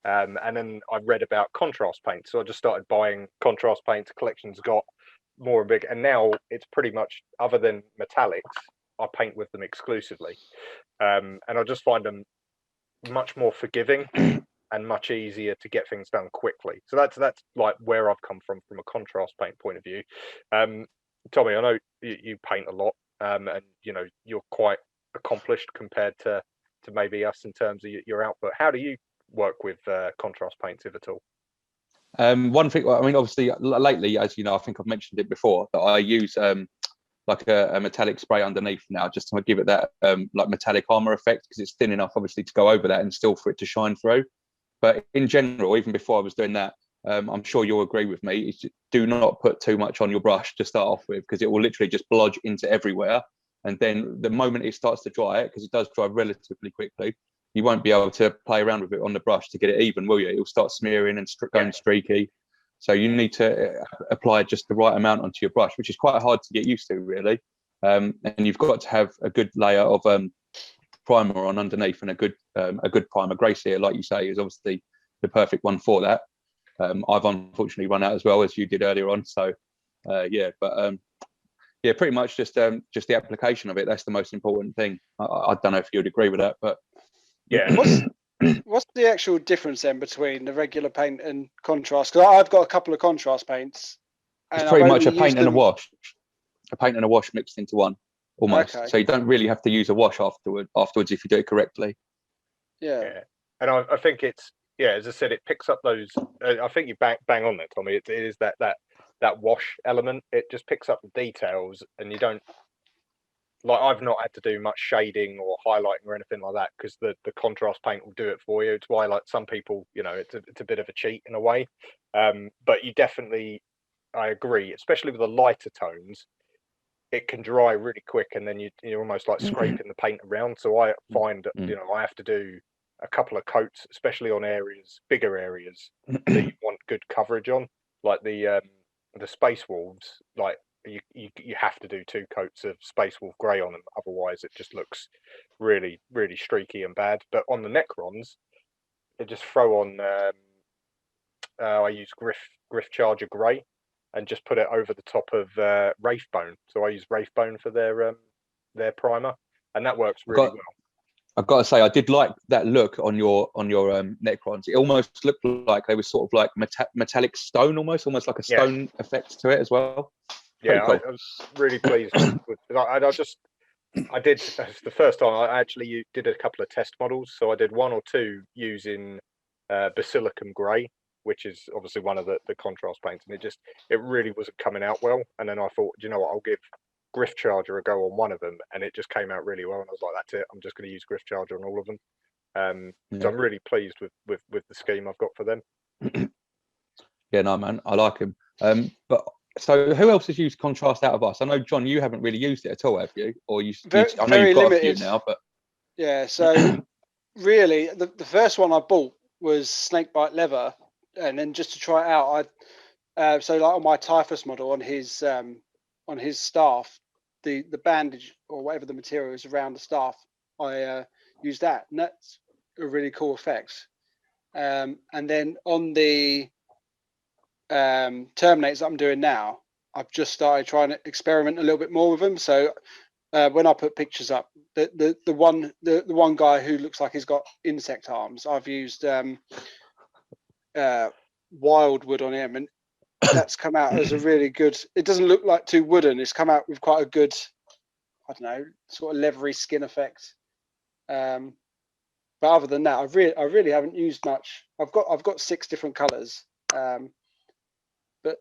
And then I read about contrast paint, so I just started buying contrast paints. Collections got more and big, and now it's pretty much, other than metallics, I paint with them exclusively, and I just find them much more forgiving and much easier to get things done quickly. So that's like where I've come from a contrast paint point of view. Tommy, I know you paint a lot, and you know you're quite accomplished compared to maybe us in terms of your output. How do you work with contrast paints, if at all? One thing, I mean, obviously, lately, as you know, I think I've mentioned it before, that I use like a metallic spray underneath now, just to give it that like metallic armor effect, because it's thin enough, obviously, to go over that and still for it to shine through. But in general, even before I was doing that, I'm sure you'll agree with me, is do not put too much on your brush to start off with, because it will literally just blodge into everywhere. And then the moment it starts to dry, because it does dry relatively quickly, you won't be able to play around with it on the brush to get it even, will you? It'll start smearing and going streaky. So you need to apply just the right amount onto your brush, which is quite hard to get used to, really. And you've got to have a good layer of primer on underneath, and a good primer. Grey Seer, like you say, is obviously the perfect one for that. I've unfortunately run out as well, as you did earlier on. So yeah, but yeah, pretty much just the application of it. That's the most important thing. I don't know if you'd agree with that, but yeah. What's the actual difference then between the regular paint and contrast? Because I've got a couple of contrast paints. It's pretty much a paint and a wash. A paint and a wash mixed into one, almost. Okay. So you don't really have to use a wash afterwards if you do it correctly. Yeah. And I think it's, yeah, as I said, it picks up those. I think you bang on there, Tommy. It is that wash element. It just picks up the details, and you don't. Like, I've not had to do much shading or highlighting or anything like that, because the contrast paint will do it for you. It's why, like, some people, you know, it's a bit of a cheat in a way. But you definitely, I agree, especially with the lighter tones, it can dry really quick, and then you're almost like scraping the paint around. So I find that, you know, I have to do a couple of coats, especially on bigger areas that you want good coverage on, like the Space Wolves. Like, you have to do 2 coats of Space Wolf grey on them, otherwise it just looks really, really streaky and bad. But on the Necrons, they just throw on I use Griff Charger grey and just put it over the top of Wraithbone. So I use Wraithbone for their primer, and that works really well. I've got to say, I did like that look on your Necrons. It almost looked like they were sort of like metallic stone, almost like a stone effect to it as well. Yeah, cool. I was really pleased with I did, it's the first time I actually did a couple of test models. So I did 1 or 2 using Basilicum Grey, which is obviously one of the contrast paints, and it really wasn't coming out well. And then I thought, you know what, I'll give Griff Charger a go on one of them, and it just came out really well. And I was like, that's it, I'm just going to use Griff Charger on all of them. So I'm really pleased with the scheme I've got for them. Yeah, no, man, I like him. But so who else has used contrast out of us? I know, John, you haven't really used it at all, have you? Or I know you've got limited. A few now, but yeah. So really, the first one I bought was Snakebite Leather, and then just to try it out, so like on my Typhus model, on his staff, the bandage or whatever the material is around the staff, I used that, and that's a really cool effect. And then on the Terminators that I'm doing now, I've just started trying to experiment a little bit more with them. So when I put pictures up, the one guy who looks like he's got insect arms, I've used wildwood on him, and that's come out as a really good. It doesn't look like too wooden. It's come out with quite a good, I don't know, sort of leathery skin effect. But other than that, I really haven't used much. I've got 6 different colours. But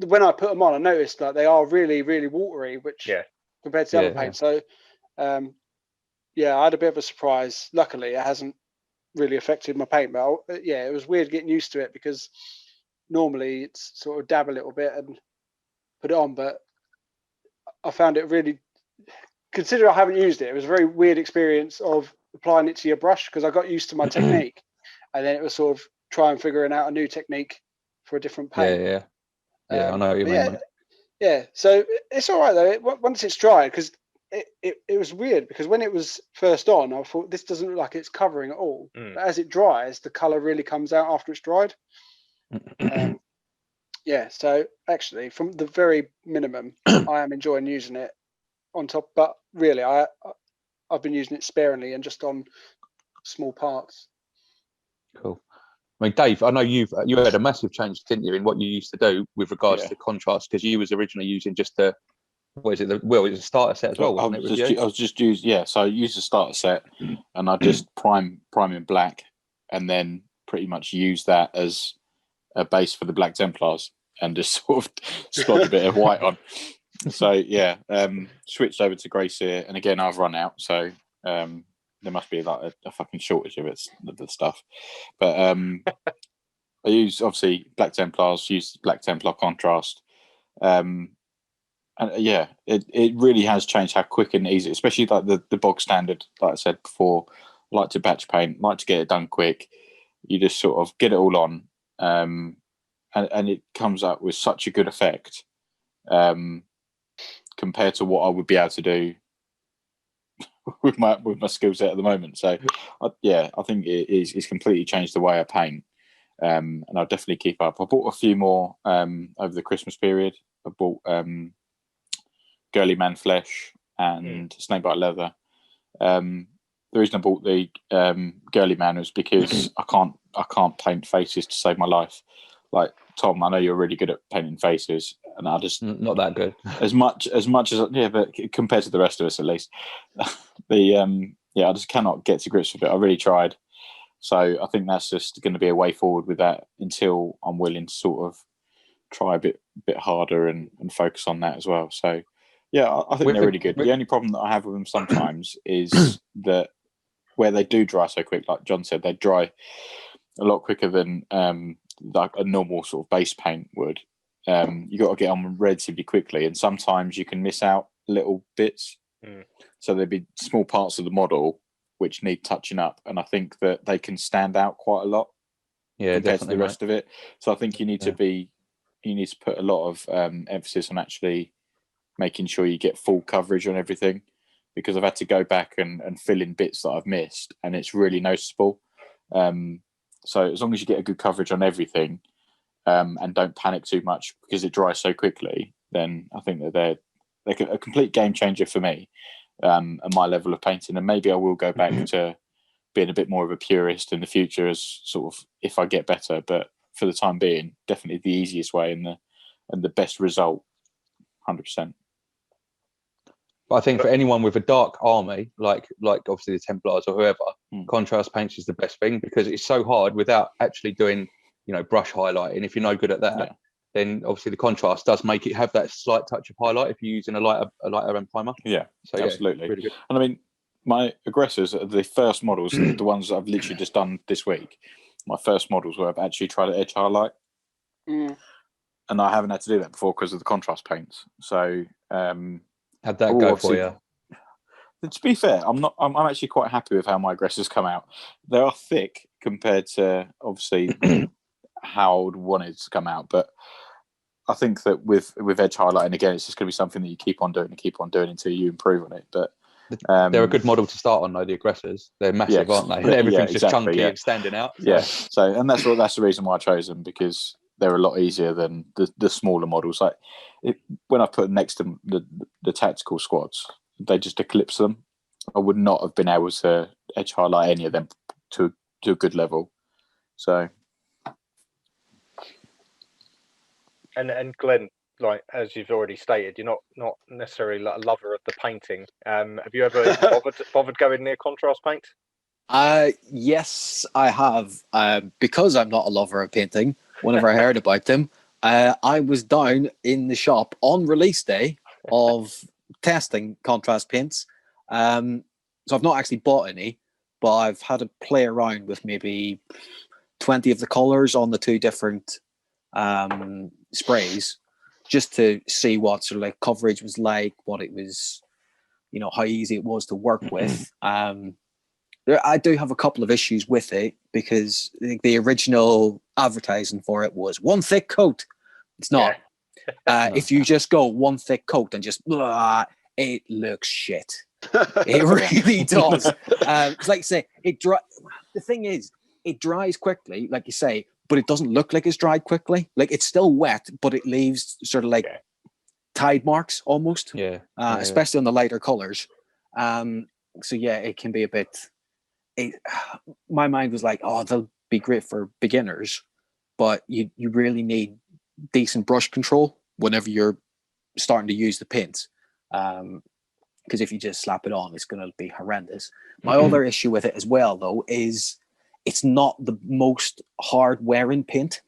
when I put them on, I noticed that they are really, really watery, which compared to other paints. So, I had a bit of a surprise. Luckily, it hasn't really affected my paint. But it was weird getting used to it, because normally it's sort of dab a little bit and put it on. But I found it really, considering I haven't used it, it was a very weird experience of applying it to your brush, because I got used to my technique, and then it was sort of trying figuring out a new technique for a different paint. Yeah, I know what you mean. Yeah, so it's all right though. Once it's dry, because it was weird, because when it was first on, I thought this doesn't look like it's covering at all. But as it dries, the color really comes out after it's dried. So actually, from the very minimum, I am enjoying using it on top. But really, I've been using it sparingly and just on small parts. Cool. I mean, Dave, I know you had a massive change, didn't you, in what you used to do with regards to contrast, because you was originally using just it was a starter set as well, wasn't it? I was just using, so I used a starter set, and I just prime in black, and then pretty much use that as a base for the Black Templars, and just sort of splodge a bit of white on. So yeah, switched over to Grey Seer, and again I've run out, so there must be like a fucking shortage of the stuff. But I use obviously Black Templars, use Black Templar contrast, and yeah, it really has changed how quick and easy, especially like the bog standard. Like I said before, like to batch paint, like to get it done quick. You just sort of get it all on, and it comes out with such a good effect compared to what I would be able to do with my skill set at the moment. So I think it's completely changed the way I paint, and I'll definitely keep up. I bought a few more over the Christmas period. I bought Girly Man Flesh and Snakebite Leather. The reason I bought the Girly Man was because I can't paint faces to save my life. Like Tom, I know you're really good at painting faces, and I just not that good. as much as but compared to the rest of us at least, I just cannot get to grips with it. I really tried, so I think that's just going to be a way forward with that until I'm willing to sort of try a bit harder and focus on that as well. So yeah, I think they're really good. The only problem that I have with them sometimes is that where they do dry so quick, like John said, they dry a lot quicker than like a normal sort of base paint would. You got to get on relatively quickly, and sometimes you can miss out little bits. So there'd be small parts of the model which need touching up, and I think that they can stand out quite a lot compared to the rest of it. So I think you need to put a lot of emphasis on actually making sure you get full coverage on everything, because I've had to go back and fill in bits that I've missed, and it's really noticeable. So as long as you get a good coverage on everything, and don't panic too much because it dries so quickly, then I think that they're a complete game changer for me, and my level of painting. And maybe I will go back to being a bit more of a purist in the future, as sort of if I get better. But for the time being, definitely the easiest way and the best result, 100%. But I think for anyone with a dark army, like obviously the Templars or whoever, contrast paints is the best thing, because it's so hard without actually doing, brush highlighting. If you're no good at that, then obviously the contrast does make it have that slight touch of highlight if you're using a lighter primer. Yeah, so absolutely. Really good. And I mean, my aggressors are the first models, the ones that I've literally just done this week. My first models where I've actually tried to edge highlight, and I haven't had to do that before because of the contrast paints. So how'd that go for you? To be fair, I'm actually quite happy with how my aggressors come out. They are thick compared to obviously how I would want it to come out, but I think that with edge highlighting, again, it's just going to be something that you keep on doing until you improve on it. But they're a good model to start on, though. The aggressors, they're massive, aren't they? Everything's just chunky and standing out. So. Yeah, so and that's the reason why I chose them, because they're a lot easier than the smaller models. Like when I put them next to the tactical squads, they just eclipse them. I would not have been able to edge highlight any of them to a good level. So, and Glenn, like as you've already stated, you're not necessarily like a lover of the painting. Have you ever bothered going near contrast paint? Yes, I have. Because I'm not a lover of painting, whenever I heard about them, I was down in the shop on release day of testing contrast paints. So I've not actually bought any, but I've had to play around with maybe 20 of the colors on the two different sprays, just to see what sort of like coverage was like, what it was, how easy it was to work with. I do have a couple of issues with it, because the original advertising for it was one thick coat. It's not. If you just go one thick coat and just it looks shit. It really does. It's like you say, the thing is, it dries quickly, like you say, but it doesn't look like it's dried quickly. Like it's still wet, but it leaves sort of like tide marks almost. Yeah. Especially on the lighter colors. So yeah, it can be a bit. My mind was like, oh, they'll be great for beginners, but you really need decent brush control whenever you're starting to use the paints. Because if you just slap it on, it's going to be horrendous. My other issue with it as well, though, is it's not the most hard wearing paint.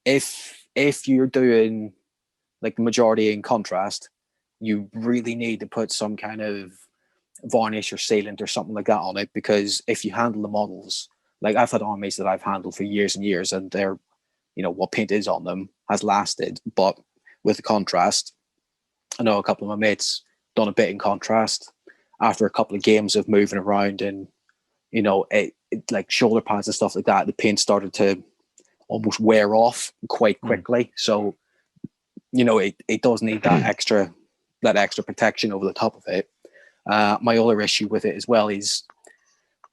If you're doing like the majority in contrast, you really need to put some kind of varnish or sealant or something like that on it, because if you handle the models, like I've had armies that I've handled for years and years, and they're, what paint is on them has lasted, but with the contrast, I know a couple of my mates done a bit in contrast after a couple of games of moving around and it like shoulder pads and stuff like that, the paint started to almost wear off quite quickly. So it does need that extra protection over the top of it. My other issue with it as well is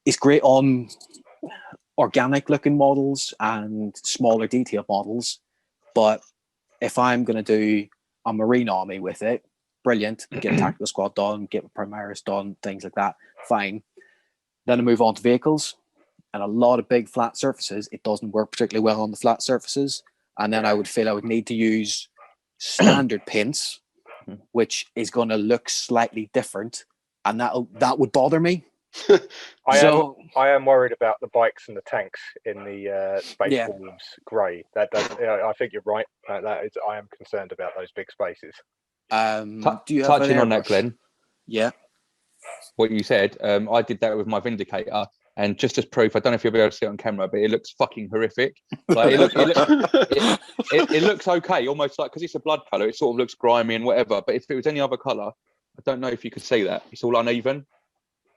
it's great on organic looking models and smaller detail models, but if I'm going to do a marine army with it, brilliant, get a tactical squad done, get a Primaris done, things like that, fine. Then I move on to vehicles, and a lot of big flat surfaces, it doesn't work particularly well on the flat surfaces, and then I would feel I would need to use standard paints, which is going to look slightly different, and that would bother me. I am worried about the bikes and the tanks in the Space Wolves grey. That does. I think you're right. I am concerned about those big spaces. Do you have touching on that, Glenn? Yeah. What you said, I did that with my Vindicator, and just as proof, I don't know if you'll be able to see it on camera, but it looks fucking horrific. Like it looks okay, almost like, because it's a blood colour, it sort of looks grimy and whatever. But if it was any other colour, I don't know if you could see that. It's all uneven.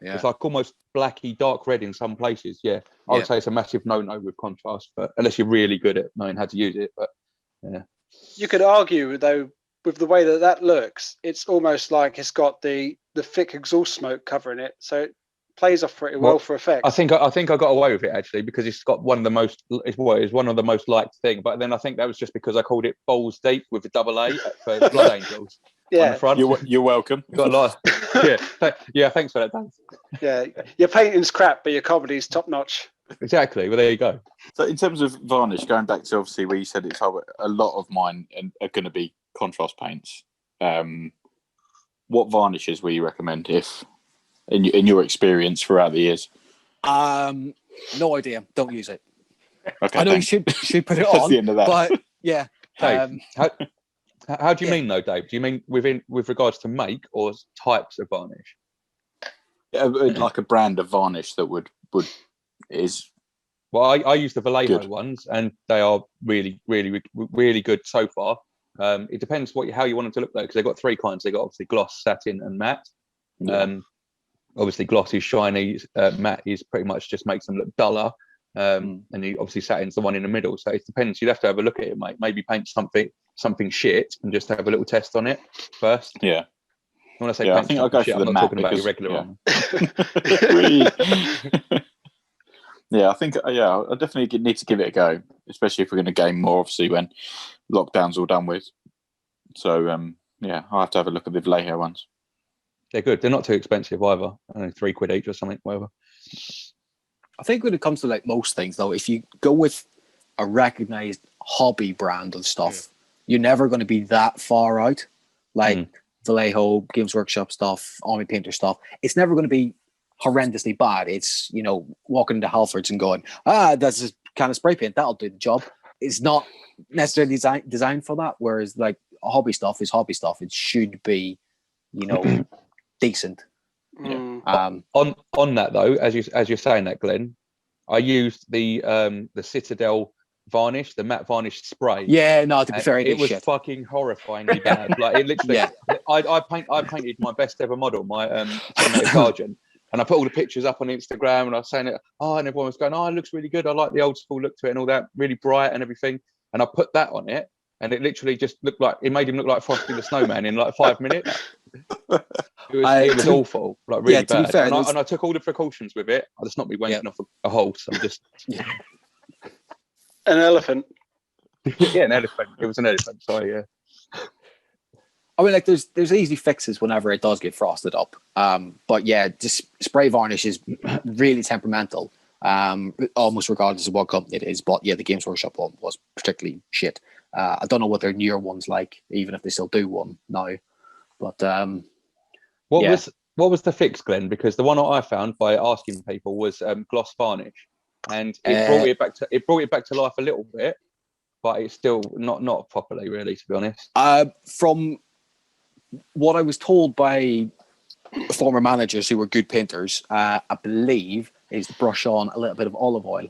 Yeah. It's like almost blacky, dark red in some places. Yeah, I would say it's a massive no-no with contrast, but unless you're really good at knowing how to use it. But yeah, you could argue though, with the way that looks, it's almost like it's got the thick exhaust smoke covering it, so it plays off pretty well for effect. I think I got away with it actually, because it's got one of the most. It's one of the most liked thing. But then I think that was just because I called it Balls Deep with a double A for Blood Angels. Yeah, on the front. You're welcome. Got a lot. Yeah, thanks for that, Dan. Yeah, your painting's crap, but your comedy's top notch. Exactly. Well, there you go. So, in terms of varnish, going back to obviously where you said it's a lot of mine are going to be contrast paints. What varnishes will you recommend, if in your experience throughout the years? No idea. Don't use it. Okay, I know thanks. you should put it That's on, the end of that. but yeah. Dave, how do you mean though, Dave? Do you mean with regards to make or types of varnish? Like a brand of varnish that is. Well, I use the Vallejo ones, and they are really, really, really good so far. It depends how you want them to look, though, because they've got three kinds. They've got obviously gloss, satin, and matte. Yeah. Obviously, gloss is shiny. Matte is pretty much just makes them look duller. And obviously, satin's the one in the middle. So it depends. You'd have to have a look at it, mate. Maybe paint something shit and just have a little test on it first. Yeah. When I say I think I'll go shit, for the I'm matte, not talking about your regular one. Yeah, I think I definitely need to give it a go, especially if we're going to game more, obviously, when lockdown's all done with. So I'll have to have a look at the Vallejo ones. They're good. They're not too expensive either. I don't know, £3 each or something, whatever. I think when it comes to like most things, though, if you go with a recognized hobby brand of stuff, you're never going to be that far out. Like Vallejo, Games Workshop stuff, Army Painter stuff. It's never going to be horrendously bad. It's, walking into Halfords and going, that's a kind of spray paint, that'll do the job. It's not necessarily designed for that. Whereas like hobby stuff is hobby stuff. It should be, decent. Yeah. On that though, as you're saying that, Glenn, I used the Citadel varnish, the matte varnish spray. Yeah, no, to be fair, it was fucking horrifyingly bad. Like it literally, I painted my best ever model, my Guardian, and I put all the pictures up on Instagram, and I was saying it. And everyone was going, it looks really good. I like the old school look to it and all that, really bright and everything. And I put that on it, and it literally just looked like it made him look like Frosty the Snowman in like 5 minutes. It was awful, like really bad. Be fair, and I took all the precautions with it. It's not me wanking off a horse. I'm just an elephant. Yeah, an elephant. It was an elephant. Sorry, yeah. I mean, like there's easy fixes whenever it does get frosted up. But yeah, just spray varnish is really temperamental. Almost regardless of what company it is. But yeah, the Games Workshop one was particularly shit. I don't know what their newer one's like, even if they still do one now. But what was the fix, Glenn? Because the one that I found by asking people was gloss varnish, and it brought it back to life a little bit, but it's still not properly, really, to be honest. From what I was told by former managers who were good painters, I believe is to brush on a little bit of olive oil.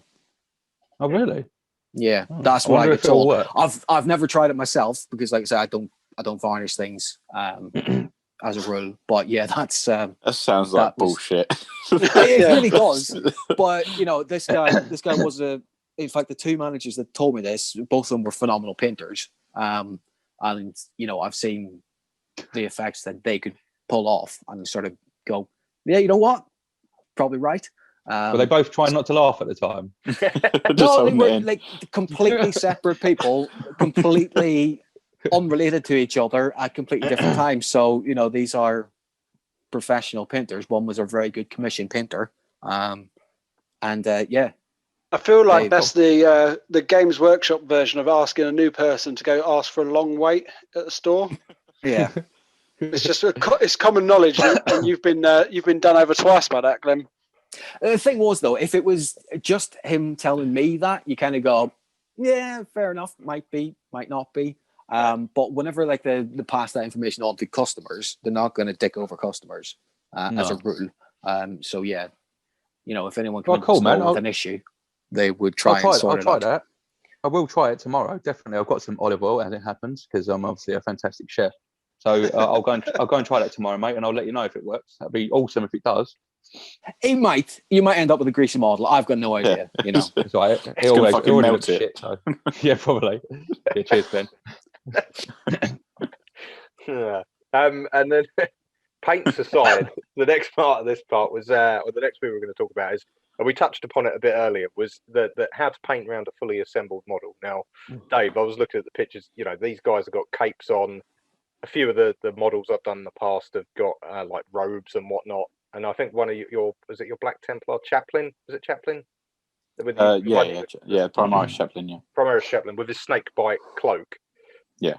Oh, really? Yeah, that's what I wonder get if it'll told. work. I've never tried it myself because, like I said, I don't varnish things as a rule. But yeah, that's That sounds like bullshit. It really does. But you know, this guy was in fact, the two managers that told me this, both of them were phenomenal painters. And you know, I've seen the effects that they could pull off and sort of go, yeah, you know what? Probably right. Were they both trying not to laugh at the time? No, they were like completely separate people, completely unrelated to each other at completely different times. So, you know, these are professional painters. One was a very good commission painter. Yeah. I feel like that's the Games Workshop version of asking a new person to go ask for a long wait at the store. Yeah. It's just it's common knowledge, and you've been done over twice by that, Glenn. The thing was, though, if it was just him telling me that, you kind of go, yeah, fair enough, might be, might not be. But whenever like they pass that information on to customers, they're not going to dick over customers as a rule. So yeah, you know, if anyone comes with an issue, they would try and sort it out. I'll try that. I will try it tomorrow. Definitely, I've got some olive oil as it happens because I'm obviously a fantastic chef. So I'll go and try that tomorrow, mate, and I'll let you know if it works. That'd be awesome if it does. You might end up with a greasy model. I've got no idea. You know, it's all right. It always fucking melts it. Shit, so. Yeah, probably. Yeah, cheers, Ben. Yeah. And then paints aside, the next part of this part was, or the next bit we're going to talk about is, and we touched upon it a bit earlier, was that how to paint around a fully assembled model. Now, Dave, I was looking at the pictures. You know, these guys have got capes on. A few of the models I've done in the past have got like robes and whatnot. And I think one of your was it your Black Templar chaplain? Was it chaplain? Primaris chaplain, yeah. Primaris chaplain with his snake bite cloak. Yeah.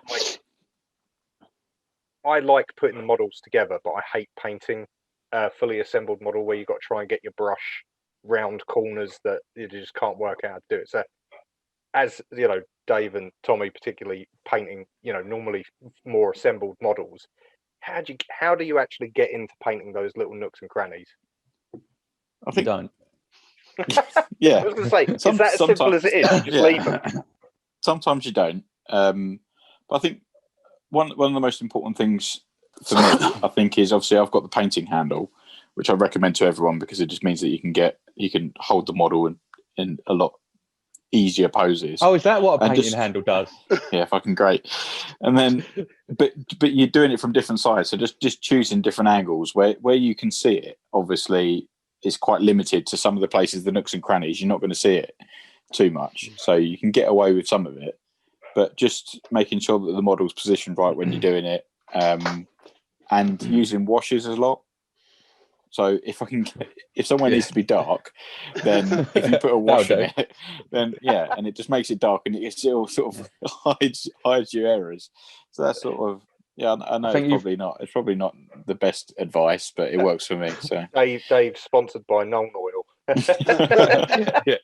I like putting the models together, but I hate painting a fully assembled model where you've got to try and get your brush round corners that you just can't work out how to do it. So, as you know, Dave and Tommy particularly painting, you know, normally more assembled models. How do you actually get into painting those little nooks and crannies? I think you don't. Yeah, I was going to say, is that as simple as it is? You just leave them. Sometimes you don't. But I think one of the most important things for me, I think, is obviously I've got the painting handle, which I recommend to everyone because it just means that you can hold the model in a lot easier poses. Oh, is that what a painting handle does? Yeah, fucking great. And then, but you're doing it from different sides, so just choosing different angles where you can see it. Obviously, is quite limited to some of the places, the nooks and crannies. You're not going to see it too much, so you can get away with some of it. But just making sure that the model's positioned right when you're doing it, and using washes a lot. So if somewhere needs to be dark, then if you put a wash in it, then yeah, and it just makes it dark and it still sort of hides your errors. So that's sort of I know it's probably not the best advice, but it works for me. So Dave sponsored by Nuln Oil. Yeah.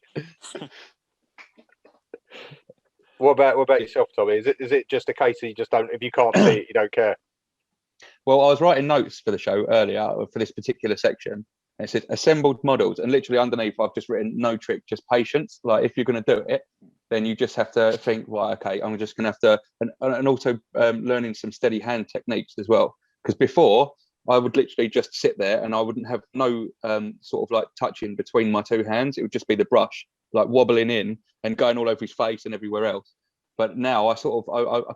What about yourself, Tommy? Is it just a case that you just don't, if you can't see it, you don't care? Well, I was writing notes for the show earlier for this particular section. And it said assembled models, and literally underneath I've just written no trick, just patience. Like if you're going to do it, then you just have to think, well, okay, I'm just going to have to, and also learning some steady hand techniques as well. Because before I would literally just sit there and I wouldn't have no sort of like touching between my two hands. It would just be the brush like wobbling in and going all over his face and everywhere else. But now I can't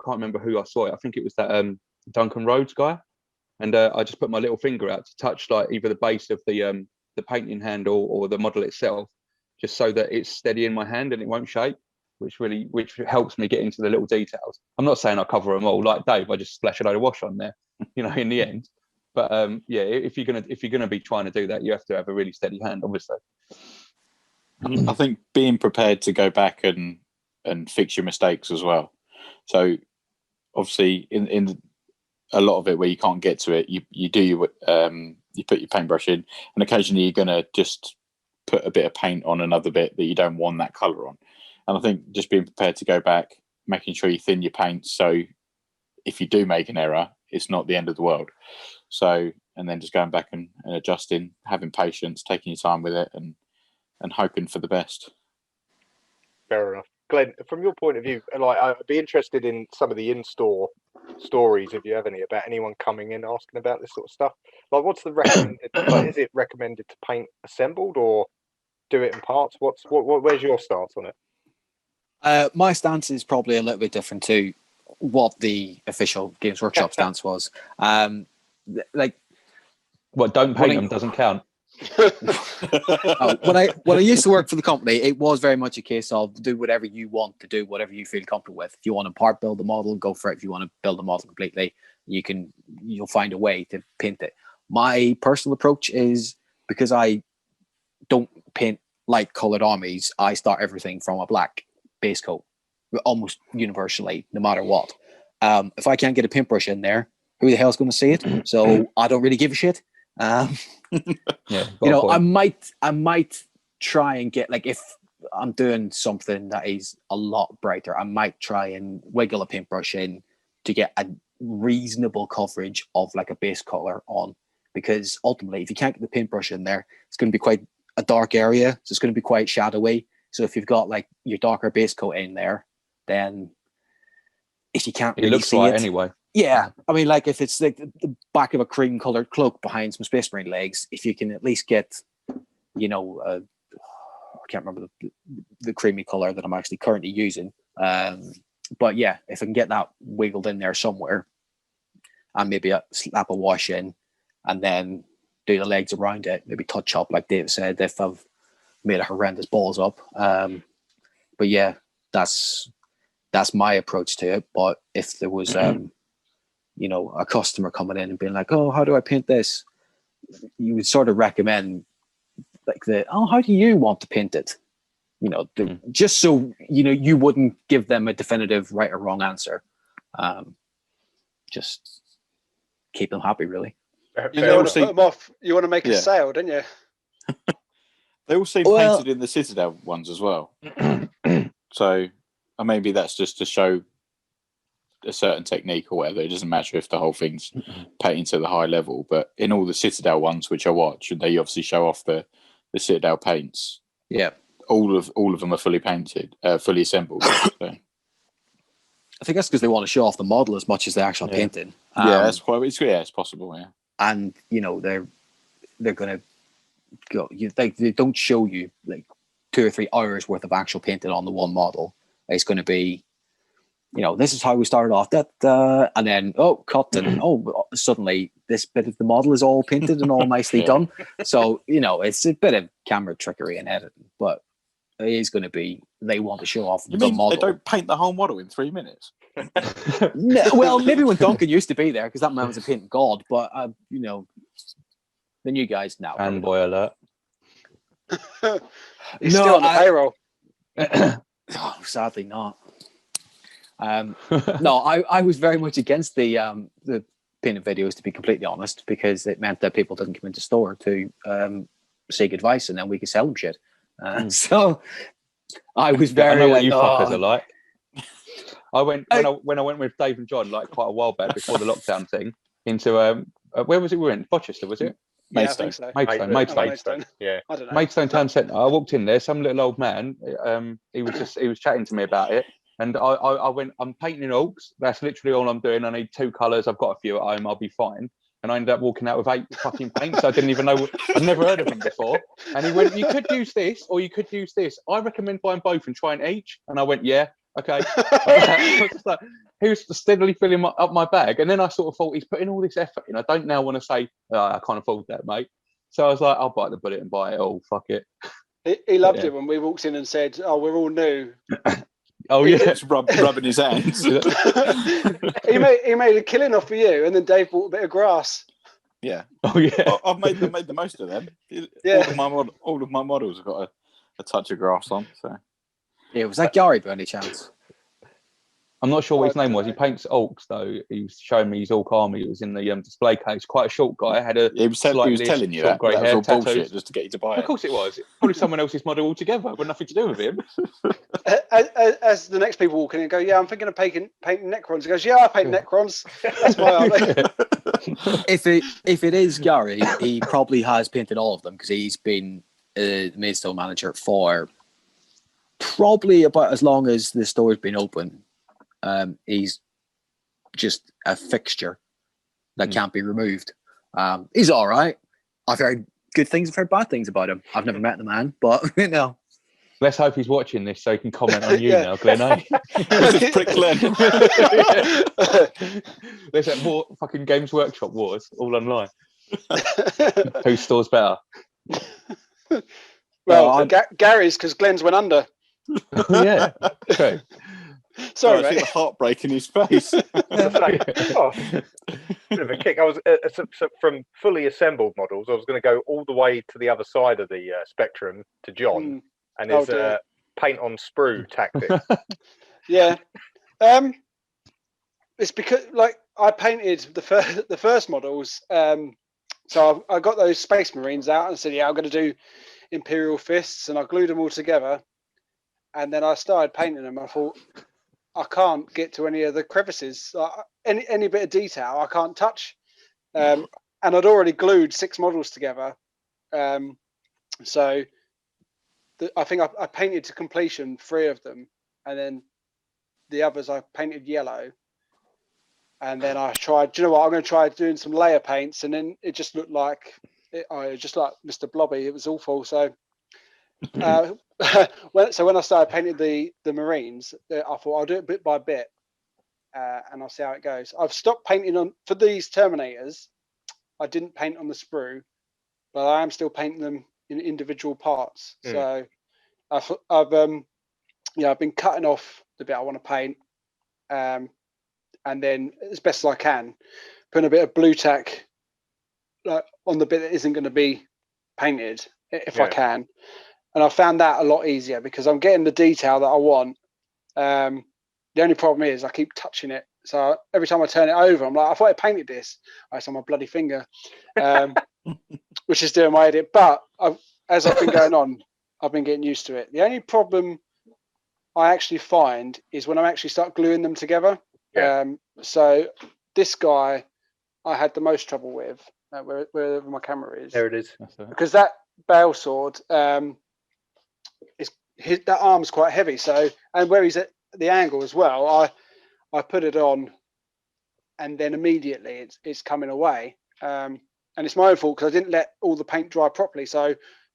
remember who I saw it. I think it was that Duncan Rhodes guy. And I just put my little finger out to touch like either the base of the painting handle or the model itself, just so that it's steady in my hand and it won't shake. which helps me get into the little details. I'm not saying I cover them all like Dave. I just splash a load of wash on there, in the end. But if you're gonna be trying to do that, you have to have a really steady hand, obviously. I think being prepared to go back and fix your mistakes as well. So obviously in a lot of it where you can't get to it, you do you put your paintbrush in, and occasionally you're gonna just put a bit of paint on another bit that you don't want that color on. And I think just being prepared to go back, making sure you thin your paint, so if you do make an error, it's not the end of the world. So, and then just going back and adjusting, having patience, taking your time with it, and hoping for the best. Fair enough. Glenn, from your point of view, like, I'd be interested in some of the in-store stories, if you have any, about anyone coming in asking about this sort of stuff. Like, what's the recommended? Like, is it recommended to paint assembled or do it in parts? Where's your stance on it? My stance is probably a little bit different to what the official Games Workshop stance was. Like, what, don't paint them doesn't count. When I used to work for the company, it was very much a case of do whatever you want to do, whatever you feel comfortable with. If you want to part build the model, go for it. If you want to build the model completely, you'll find a way to paint it. My personal approach is, because I don't paint light colored armies, I start everything from a black base coat, almost universally, no matter what. If I can't get a paintbrush in there, who the hell's going to see it? So I don't really give a shit. I might try and get, like, if I'm doing something that is a lot brighter, I might try and wiggle a paintbrush in to get a reasonable coverage of like a base color on, because ultimately if you can't get the paintbrush in there, it's going to be quite a dark area, so it's going to be quite shadowy. So if you've got like your darker base coat in there, then if you can't really see it anyway. Yeah, I mean, like if it's like the back of a cream colored cloak behind some Space Marine legs, if you can at least get, I can't remember the creamy color that I'm actually currently using. But yeah, if I can get that wiggled in there somewhere, and maybe slap a wash in, and then do the legs around it, maybe touch up, like Dave said, if I've made a horrendous balls up. But yeah, that's my approach to it. But if there was a customer coming in and being like, oh, how do I paint this? You would sort of recommend like how do you want to paint it? Just so, you wouldn't give them a definitive right or wrong answer. Just keep them happy, really. You want to put them off. You want to make a sale, don't you? They all seem painted in the Citadel ones as well. So maybe that's just to show a certain technique or whatever. It doesn't matter if the whole thing's painted to the high level, but in all the Citadel ones which I watch, they obviously show off the Citadel paints. Yeah, all of them are fully painted, fully assembled. So. I think that's because they want to show off the model as much as the actual painting. It's possible. Yeah, and they're going to go. They don't show you like 2 or 3 hours worth of actual painting on the one model. It's going to be, this is how we started off, and then cut, and suddenly this bit of the model is all painted and all nicely done. So it's a bit of camera trickery and editing, but it is going to be, they want to show off the model. They don't paint the whole model in 3 minutes? No, well, maybe when Duncan used to be there, because that man was a painting god. But the new guys now. Fanboy alert. He's still on the payroll. Sadly not. No, I was very much against the painted videos, to be completely honest, because it meant that people didn't come into store to seek advice, and then we could sell them shit. So I was very. I know what you fuckers are like. I went when I went with Dave and John, like quite a while back before the lockdown thing, into where was it? We were in Rochester, was it? Maidstone. Maidstone. Yeah, I don't know. Maidstone Town Centre. I walked in there. Some little old man. He was chatting to me about it, and I went, I'm painting orcs. That's literally all I'm doing. I need 2 colours. I've got a few at home. I'll be fine. And I ended up walking out with 8 fucking paints. I didn't even know. I'd never heard of them before. And he went, you could use this or you could use this. I recommend buying both and trying each. And I went, yeah, okay. He was steadily filling up my bag. And then I sort of thought, he's putting all this effort in. I don't now want to say, I can't afford that, mate. So I was like, I'll bite the bullet and buy it all. Fuck it. He loved it when we walked in and said, oh, we're all new. Oh yeah, Just rubbing his hands. he made a killing off of you, and then Dave bought a bit of grass. Yeah. oh yeah. I've made the most of them. Yeah. All of my models have got a touch of grass on. So Yeah, was that Gary by any chance? I'm not sure what his I name don't was. He know. paints Orcs though. He was showing me his Orc army. It was in the display case. Quite a short guy. Had a he was telling you short that grey that was hair, all tattoos. bullshit just to get you to buy Of it. course it was. Probably someone else's model altogether. Got nothing to do with him. As the next people walk in and go, yeah, I'm thinking of painting Necrons. He goes, yeah, I paint Necrons. That's my army. If it is Gary, he probably has painted all of them because he's been the Maidstone manager for probably about as long as the store's been open. He's just a fixture that can't be removed. He's all right. I've heard good things, I've heard bad things about him. I've never met the man, but you know. Let's hope he's watching this so he can comment on you Yeah. now, Glenn. Eh? Just prick Glenn. There's that more fucking Games Workshop wars all online. Whose store's better? Well, Gary's because Glenn's went under. Yeah, true. Sorry, I see mate. the heartbreak in his face. Bit of a kick. I was from fully assembled models. I was going to go all the way to the other side of the spectrum to John and his paint on sprue tactic. Yeah. It's because like I painted the first models. So I got those Space Marines out and said, yeah, I'm going to do Imperial Fists, and I glued them all together. And then I started painting them. I thought, I can't get to any of the crevices. Any bit of detail I can't touch. And I'd already glued 6 models together. So I think I painted to completion 3 of them. And then the others I painted yellow. And then I tried, do you know what, I'm going to try doing some layer paints. And then it just looked like, just like Mr. Blobby. It was awful. So when I started painting the Marines, I thought I'll do it bit by bit, and I'll see how it goes. I've stopped painting for these Terminators. I didn't paint on the sprue, but I am still painting them in individual parts. So I've been cutting off the bit I want to paint, and then as best as I can, putting a bit of blue tack on the bit that isn't going to be painted if I can. And I found that a lot easier because I'm getting the detail that I want. The only problem is I keep touching it. So every time I turn it over, I'm like, I thought I painted this. It's on my bloody finger, which is doing my edit. But as I've been going on, I've been getting used to it. The only problem I actually find is when I actually start gluing them together. So this guy I had the most trouble with, wherever my camera is. There it is. Because that bale sword, that arm's quite heavy, so, and where he's at the angle as well, I put it on and then immediately it's coming away, and it's my own fault because I didn't let all the paint dry properly. So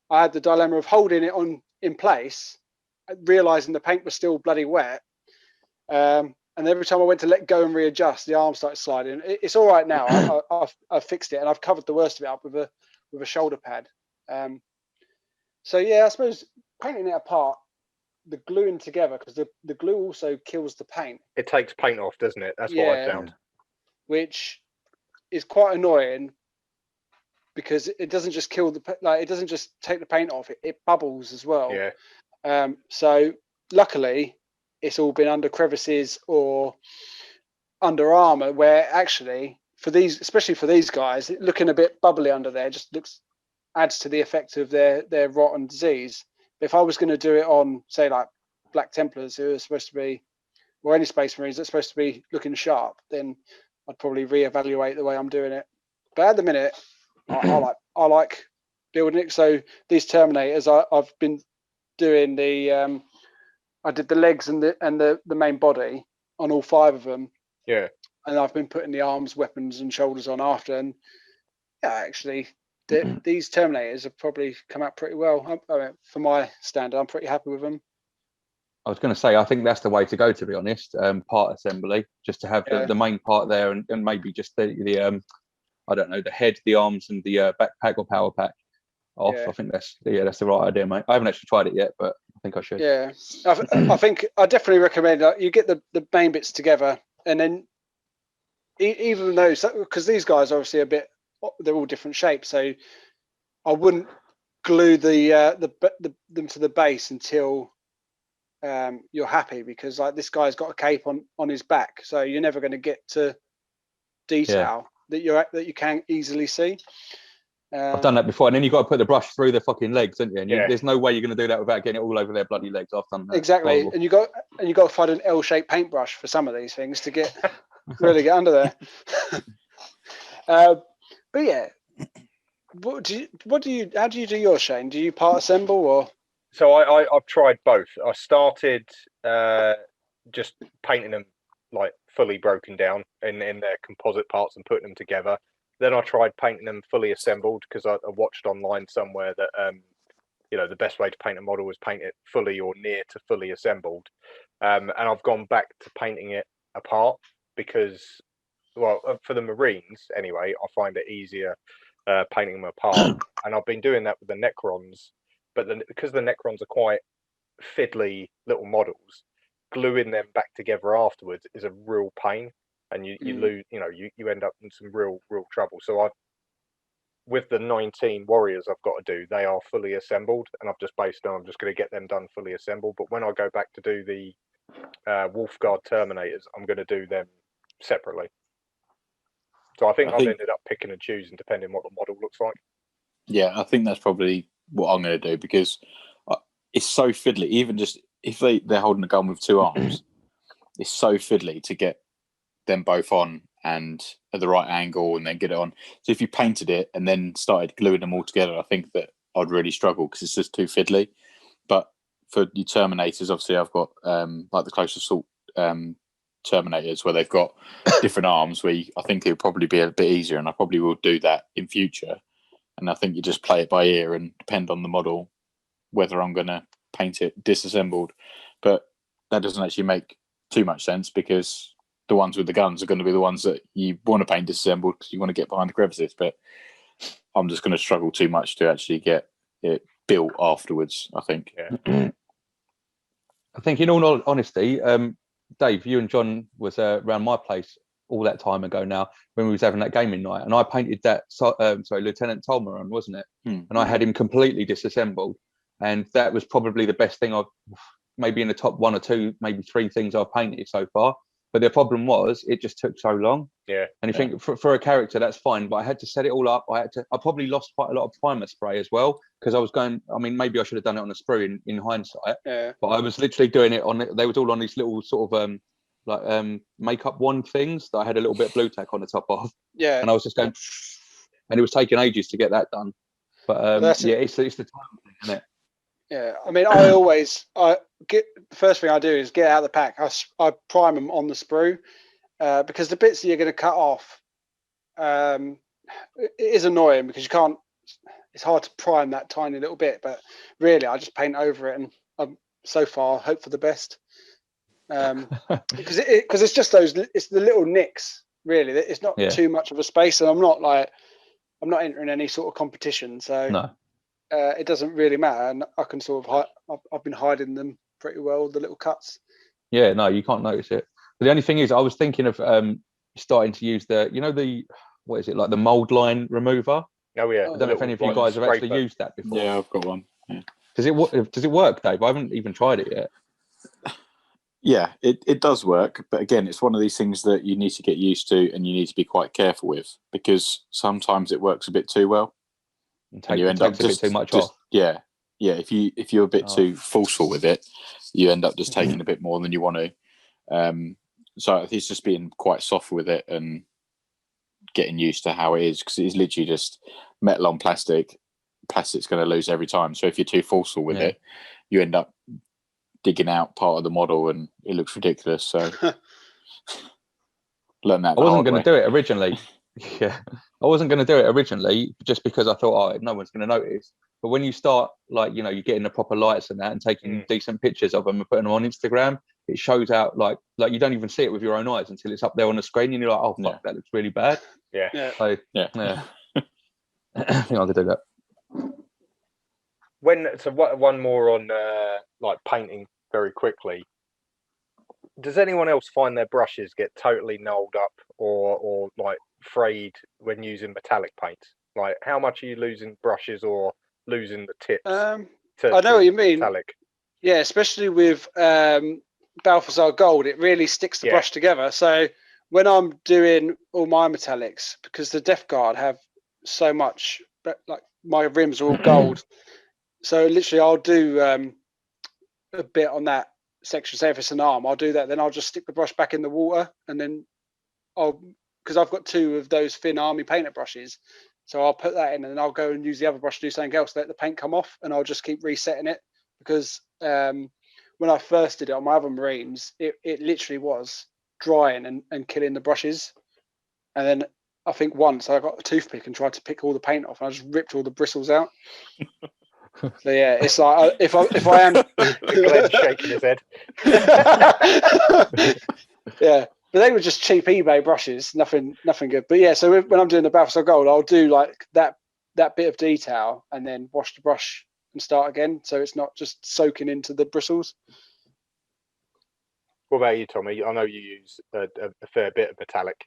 I had the dilemma of holding it in place, realizing the paint was still bloody wet, and every time I went to let go and readjust, the arm started sliding. It's all right now. I've fixed it and I've covered the worst of it up with a shoulder pad. So yeah, I suppose painting it apart, the gluing together, because the glue also kills the paint. It takes paint off, doesn't it? That's what I found. Which is quite annoying because it doesn't just kill it doesn't just take the paint off, it bubbles as well. Yeah. So luckily it's all been under crevices or under armor, where actually especially for these guys, looking a bit bubbly under there just adds to the effect of their rot and disease. If I was going to do it on, say, like Black Templars, who are supposed to be, or any Space Marines that's supposed to be looking sharp, then I'd probably reevaluate the way I'm doing it. But at the minute, I like building it. So these Terminators, I've been doing I did the legs and the main body on all 5 of them. Yeah. And I've been putting the arms, weapons, and shoulders on after. And yeah, actually, these Terminators have probably come out pretty well. For my standard, I'm pretty happy with them. I was going to say, I think that's the way to go, to be honest. Part assembly, just to have the main part there, and maybe just the I don't know, the head, the arms, and the backpack or power pack off. I think that's the right idea, mate. I haven't actually tried it yet, but I think I should. Yeah, I think I definitely recommend you get the main bits together, and then even though, because these guys are obviously they're all different shapes, so I wouldn't glue them to the base until you're happy, because like this guy's got a cape on his back, so you're never going to get to detail that you can easily see. I've done that before, and then you got to put the brush through their fucking legs, don't you? And Yeah. there's no way you're going to do that without getting it all over their bloody legs. I've done that. Exactly, Horrible. and you got to find an L-shaped paintbrush for some of these things to really get under there. But yeah, how do you do yours, Shane? Do you part assemble or? So I've tried both. I started just painting them like fully broken down in their composite parts and putting them together. Then I tried painting them fully assembled, because I watched online somewhere that the best way to paint a model is paint it fully or near to fully assembled. And I've gone back to painting it apart because, well, for the Marines anyway, I find it easier painting them apart. And I've been doing that with the Necrons, but because the Necrons are quite fiddly little models, gluing them back together afterwards is a real pain, and you lose, you end up in some real trouble. So with the 19 warriors I've got to do, they are fully assembled, and I'm just going to get them done fully assembled. But when I go back to do the Wolfguard Terminators, I'm going to do them separately. So I think I've ended up picking and choosing depending what the model looks like. Yeah, I think that's probably what I'm going to do, because it's so fiddly. Even just if they're holding a gun with two arms, it's so fiddly to get them both on and at the right angle and then get it on. So if you painted it and then started gluing them all together, I think that I'd really struggle because it's just too fiddly. But for the Terminators, obviously I've got like the Close Assault Terminators where they've got different arms, where I think it would probably be a bit easier, and I probably will do that in future. And I think you just play it by ear and depend on the model whether I'm going to paint it disassembled. But that doesn't actually make too much sense, because the ones with the guns are going to be the ones that you want to paint disassembled because you want to get behind the crevices. But I'm just going to struggle too much to actually get it built afterwards, I think. Yeah. I think, in all honesty, Dave, you and John was around my place all that time ago now when we was having that gaming night, and I painted that Lieutenant Tolmaron, wasn't it? And I had him completely disassembled, and that was probably the best thing I've maybe in the top one or two, maybe three things I've painted so far. But the problem was it just took so long. Yeah. And you think for a character that's fine, but I had to set it all up. I probably lost quite a lot of primer spray as well, because I was going. I mean, maybe I should have done it on a sprue in hindsight. Yeah. But I was literally doing it on. They were all on these little sort of makeup wand things that I had a little bit of blue tack on the top of. Yeah. And I was just going, and it was taking ages to get that done. But it's the time thing, isn't it? Yeah, I mean, the first thing I do is get out of the pack. I prime them on the sprue, because the bits that you're going to cut off, it is annoying because you can't. It's hard to prime that tiny little bit, but really, I just paint over it, and so far hope for the best. Because it's just it's the little nicks. Really, it's not too much of a space, and I'm not entering any sort of competition, so. No. It doesn't really matter, and I can sort of I've been hiding them pretty well, the little cuts. Yeah, no, you can't notice it. But the only thing is, I was thinking of starting to use what is it, like the mold line remover? Oh yeah. I don't know if any of you guys have actually used that before. Yeah, I've got one. Yeah. Does it work, Dave? I haven't even tried it yet. Yeah, it does work, but again, it's one of these things that you need to get used to and you need to be quite careful with, because sometimes it works a bit too well. And you end up just too much off. Yeah. If you're a bit too forceful with it, you end up just taking a bit more than you want to. So it's just being quite soft with it and getting used to how it is, because it's literally just metal on plastic. Plastic's going to lose every time. So if you're too forceful with it, you end up digging out part of the model and it looks ridiculous. So learn that. I wasn't going to do it originally. Yeah, I wasn't going to do it originally just because I thought, no one's going to notice. But when you start, you're getting the proper lights and that, and taking decent pictures of them and putting them on Instagram, it shows out like you don't even see it with your own eyes until it's up there on the screen, and you're like, oh fuck, that looks really bad. Yeah. So I think I could do that. One more on like painting very quickly. Does anyone else find their brushes get totally knolled up or like frayed when using metallic paints? Like, how much are you losing brushes or losing the tips? I know what you mean. Metallic. Yeah, especially with Balthazar Gold, it really sticks the brush together. So when I'm doing all my metallics, because the Death Guard have so much, like my rims are all gold. So literally I'll do a bit on that section. Say if it's an arm, I'll do that. Then I'll just stick the brush back in the water, and then because I've got 2 of those thin army painter brushes. So I'll put that in, and then I'll go and use the other brush to do something else, let the paint come off, and I'll just keep resetting it. Because when I first did it on my other Marines, it literally was drying and killing the brushes. And then I think once I got a toothpick and tried to pick all the paint off, and I just ripped all the bristles out. So yeah, it's like if I am Glenn shaking his head. Yeah. But they were just cheap eBay brushes, nothing good. But yeah, so when I'm doing the Balthazar Gold, I'll do like that bit of detail and then wash the brush and start again, so it's not just soaking into the bristles. What about you, Tommy? I know you use a fair bit of metallic.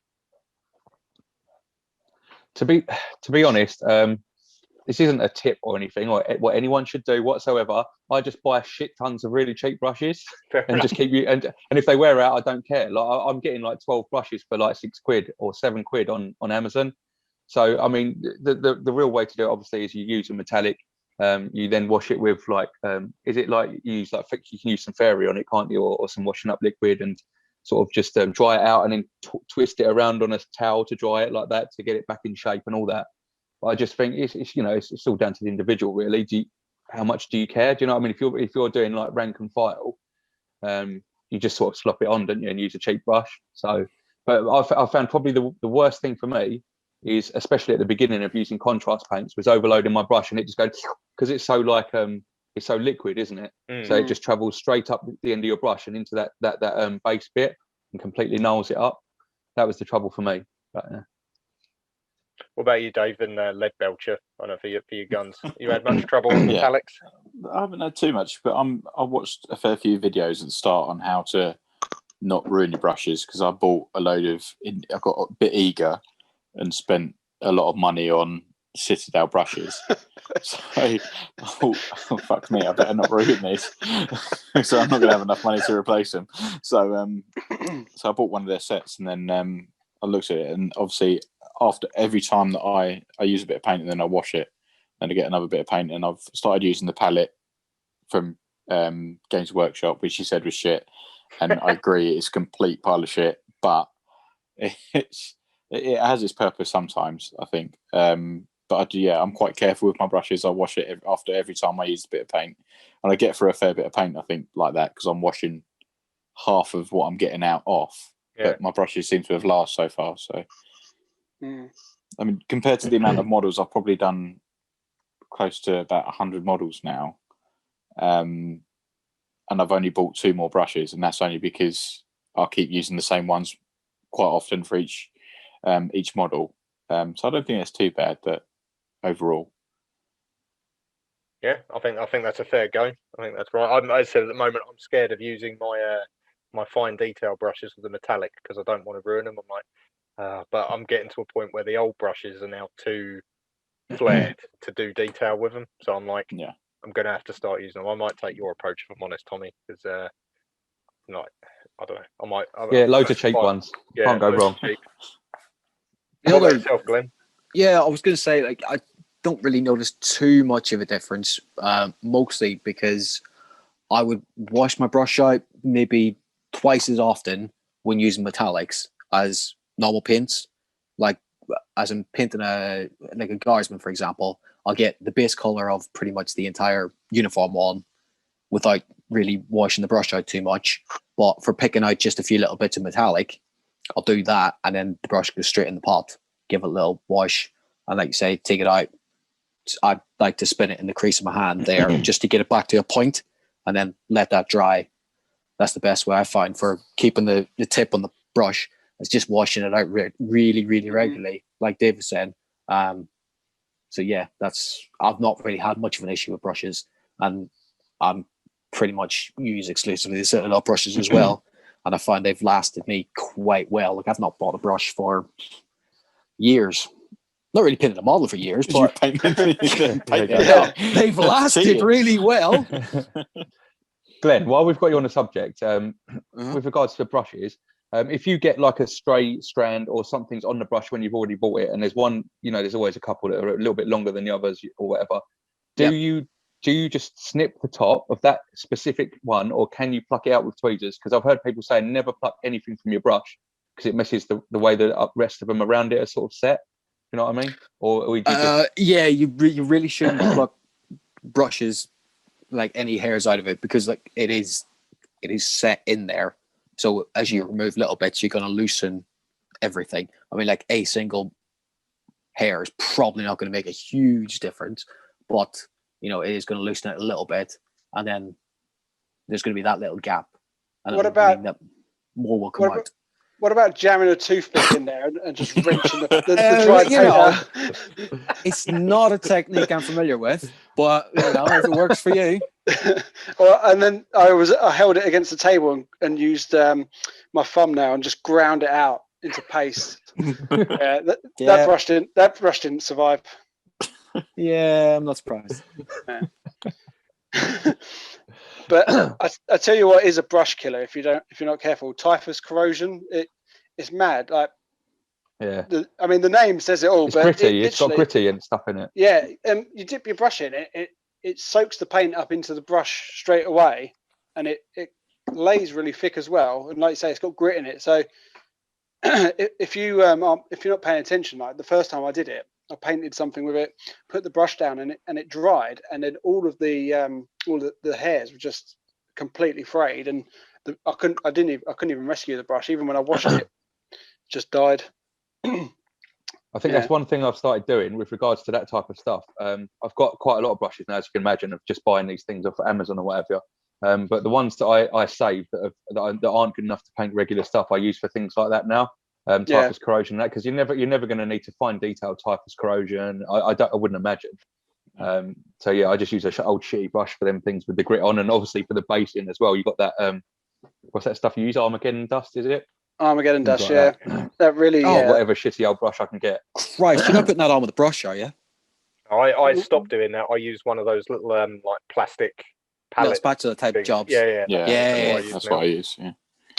To be honest, this isn't a tip or anything or what anyone should do whatsoever. I just buy shit tons of really cheap brushes and just keep you. And if they wear out, I don't care. Like I'm getting like 12 brushes for like £6 or £7 on Amazon. So I mean, the real way to do it obviously is you use a metallic. You then wash it with like, is it like you use like you can use some fairy on it, can't you, or some washing up liquid and sort of just dry it out and then twist it around on a towel to dry it like that to get it back in shape and all that. But I just think it's all down to the individual, really. How much do you care? Do you know what I mean? If you're doing like rank and file, you just sort of slop it on, don't you, and use a cheap brush. So, but I found probably the worst thing for me is, especially at the beginning of using contrast paints, was overloading my brush and it just goes because it's so like it's so liquid, isn't it? So it just travels straight up the end of your brush and into that base bit and completely nulls it up. That was the trouble for me. But, What about you, Dave, and lead belcher? I know for your guns, you had much trouble with metallics? I haven't had too much, but I watched a fair few videos at the start on how to not ruin your brushes, because I bought a load of. I got a bit eager and spent a lot of money on Citadel brushes. So I thought, oh fuck me, I better not ruin these. So I'm not going to have enough money to replace them. So I bought one of their sets, and then I looked at it, and obviously after every time that I use a bit of paint and then I wash it, and I get another bit of paint, and I've started using the palette from Games Workshop, which he said was shit, and I agree, it's a complete pile of shit, but it has its purpose sometimes, I think. But I'm quite careful with my brushes. I wash it after every time I use a bit of paint, and I get for a fair bit of paint, I think, like that, because I'm washing half of what I'm getting out off. Yeah. But my brushes seem to have lasted so far. So, I mean, compared to the amount of models, I've probably done close to about 100 models now, and I've only bought 2 more brushes, and that's only because I'll keep using the same ones quite often for each model. So I don't think that's too bad, but overall, yeah, I think that's a fair go. I think that's right. I said at the moment I'm scared of using my fine detail brushes with the metallic because I don't want to ruin them. I'm like, but I'm getting to a point where the old brushes are now too flared to do detail with them. So I'm like, yeah, I'm going to have to start using them. I might take your approach if I'm honest, Tommy, because like, I don't know. Loads of cheap ones. Yeah, can't go wrong. What about yourself, Glenn? Yeah, I was going to say, like, I don't really notice too much of a difference, mostly because I would wash my brush out maybe twice as often when using metallics as normal paints. Like, as I'm painting a guardsman, for example, I'll get the base color of pretty much the entire uniform on without really washing the brush out too much. But for picking out just a few little bits of metallic, I'll do that, and then the brush goes straight in the pot, give it a little wash, and like you say, take it out. I like to spin it in the crease of my hand there just to get it back to a point, and then let that dry. That's the best way I find for keeping the tip on the brush. It's just washing it out really, really regularly, like Dave was saying. So yeah, I've not really had much of an issue with brushes, and I'm pretty much use exclusively the Citadel brushes as well, and I find they've lasted me quite well. Like I've not bought a brush for years. Not really painted a model for years, but they've lasted really well. Glenn, while we've got you on the subject, with regards to brushes, if you get like a stray strand or something's on the brush when you've already bought it, and there's one, there's always a couple that are a little bit longer than the others or whatever, do you just snip the top of that specific one, or can you pluck it out with tweezers? Because I've heard people say never pluck anything from your brush because it messes the way the rest of them around it are sort of set. You know what I mean? Or you just... you really shouldn't pluck brushes like any hairs out of it, because like it is set in there. So as you remove little bits, you're going to loosen everything. I mean, like a single hair is probably not going to make a huge difference, but it is going to loosen it a little bit, and then there's going to be that little gap. And what about that more will come out? What about jamming a toothpick in there and just wrenching the dried paint out? It's not a technique I'm familiar with, but if it works for you. Well, and then I held it against the table and used my thumbnail and just ground it out into paste. That brush didn't survive. Yeah, I'm not surprised. Yeah. But I tell you what is a brush killer if you're not careful. Typhus corrosion. It's mad. Like, the name says it all. It's but gritty. It's got gritty and stuff in it. Yeah, you dip your brush in it. It soaks the paint up into the brush straight away, and it lays really thick as well. And like you say, it's got grit in it. So if you're not paying attention, like the first time I did it, I painted something with it, put the brush down, and it dried, and then all the hairs were just completely frayed, and I couldn't even rescue the brush. Even when I washed it, just died. I think that's one thing I've started doing with regards to that type of stuff. I've got quite a lot of brushes now, as you can imagine, of just buying these things off Amazon or whatever. But the ones that I save that aren't good enough to paint regular stuff, I use for things like that now. Typhus corrosion, that, because you're never going to need to find detailed typhus corrosion. I wouldn't imagine. So yeah, I just use an old shitty brush for them things with the grit on, and obviously for the basing as well. You got that what's that stuff you use? Armageddon dust, is it? Armageddon dust, yeah. That really. Whatever shitty old brush I can get. Christ, you're not putting that on with the brush, are you? I stopped doing that. I use one of those little like plastic palette spatula type jobs. Yeah. That's what I use. Yeah.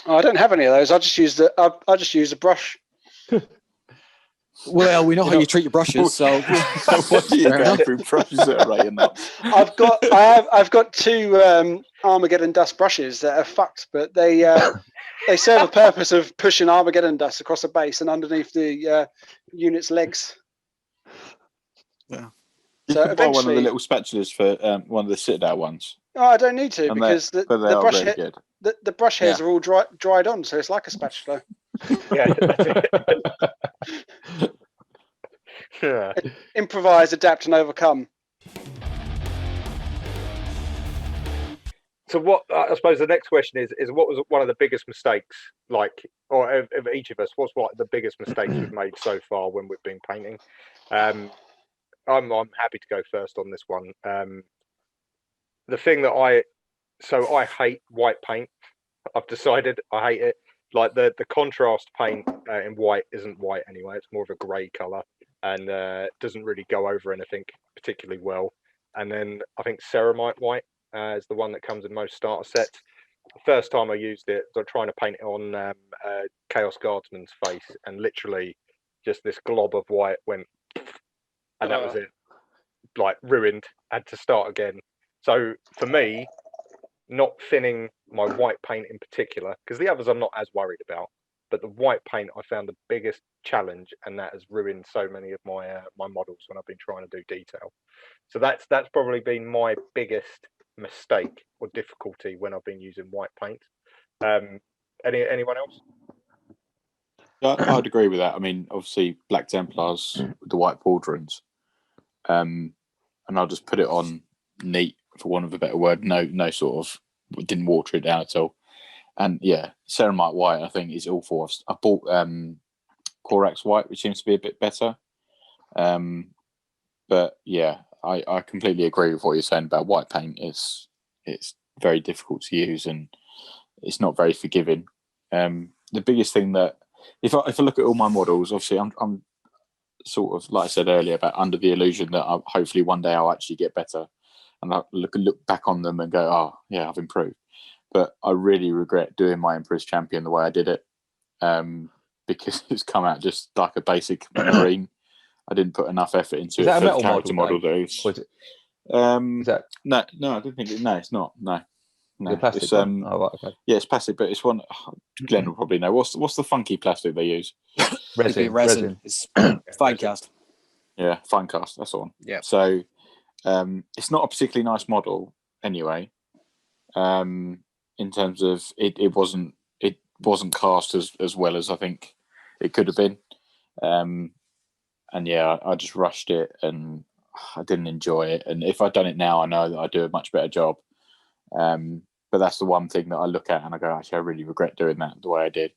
Oh, I don't have any of those. I just use the brush. Well, we know how you treat your brushes, so what do you go through brushes that are rating up? I've got two Armageddon dust brushes that are fucked, but they serve a purpose of pushing Armageddon dust across the base and underneath the unit's legs. Yeah. You can buy one of the little spatulas for one of the Citadel ones. Oh, I don't need to, because the brush hairs are all dried on, so it's like a spatula. Yeah, yeah. Improvise, adapt, and overcome. So what I suppose the next question is what was one of the biggest mistakes, or of each of us, what's the biggest mistakes we've made so far when we've been painting? I'm happy to go first on this one. The thing that I hate white paint. I've decided I hate it. Like the contrast paint in white isn't white anyway. It's more of a grey colour, and doesn't really go over anything particularly well. And then I think ceramite white is the one that comes in most starter sets. The first time I used it, I was trying to paint it on Chaos Guardsman's face, and literally just this glob of white went, and that was it. Like ruined. Had to start again. So for me, not thinning my white paint in particular, because the others I'm not as worried about, but the white paint I found the biggest challenge, and that has ruined so many of my my models when I've been trying to do detail. So that's probably been my biggest mistake or difficulty when I've been using white paint. Anyone else? I'd agree with that. I mean, obviously Black Templars with the white pauldrons, and I'll just put it on neat, for want of a better word. No sort of, didn't water it down at all. And yeah, ceramite white I think is awful. I bought Corax white, which seems to be a bit better. But yeah, I completely agree with what you're saying about white paint. It's very difficult to use and it's not very forgiving. The biggest thing that if I look at all my models, obviously I'm sort of, like I said earlier, about under the illusion that hopefully one day I'll actually get better, and I look back on them and go, oh yeah, I've improved. But I really regret doing my Emperor's Champion the way I did it, because it's come out just like a basic marine. I didn't put enough effort into Is it that a for the metal character model. model, Those. Or is it, Is that no, I don't think it. No, it's not. No, the plastic it's one? Oh, right, okay. yeah, it's plastic, but it's one. Glenn will probably know. What's the funky plastic they use? Resin. It's fine cast. Yeah, fine cast. That's the one. Yeah. So, it's not a particularly nice model anyway. In terms of it wasn't cast as well as I think it could have been. And yeah, I just rushed it and I didn't enjoy it. And if I'd done it now, I know that I'd do a much better job. But that's the one thing that I look at and I go, actually, I really regret doing that the way I did.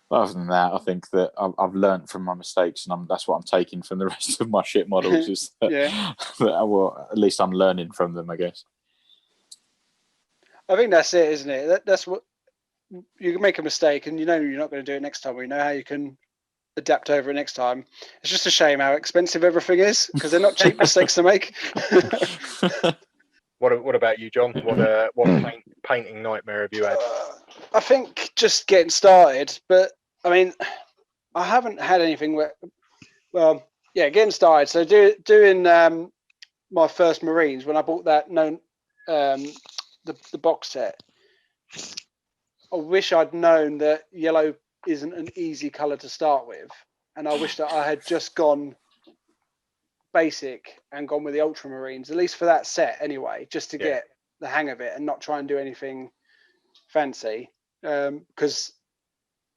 But other than that, I think that I've learned from my mistakes, and that's what I'm taking from the rest of my shit models. Is that, well, at least I'm learning from them, I guess. I think that's it, isn't it? That's what you can make a mistake, and you know you're not going to do it next time. We know how you can adapt over it next time. It's just a shame how expensive everything is because they're not cheap mistakes to make. What about you, John? What painting nightmare have you had? I think just getting started, but I mean, I haven't had anything where, well, yeah, getting started. So doing my first Marines when I bought that the box set. I wish I'd known that yellow isn't an easy color to start with, and I wish that I had just gone basic and gone with the Ultramarines, at least for that set anyway, just to get the hang of it and not try and do anything fancy. Because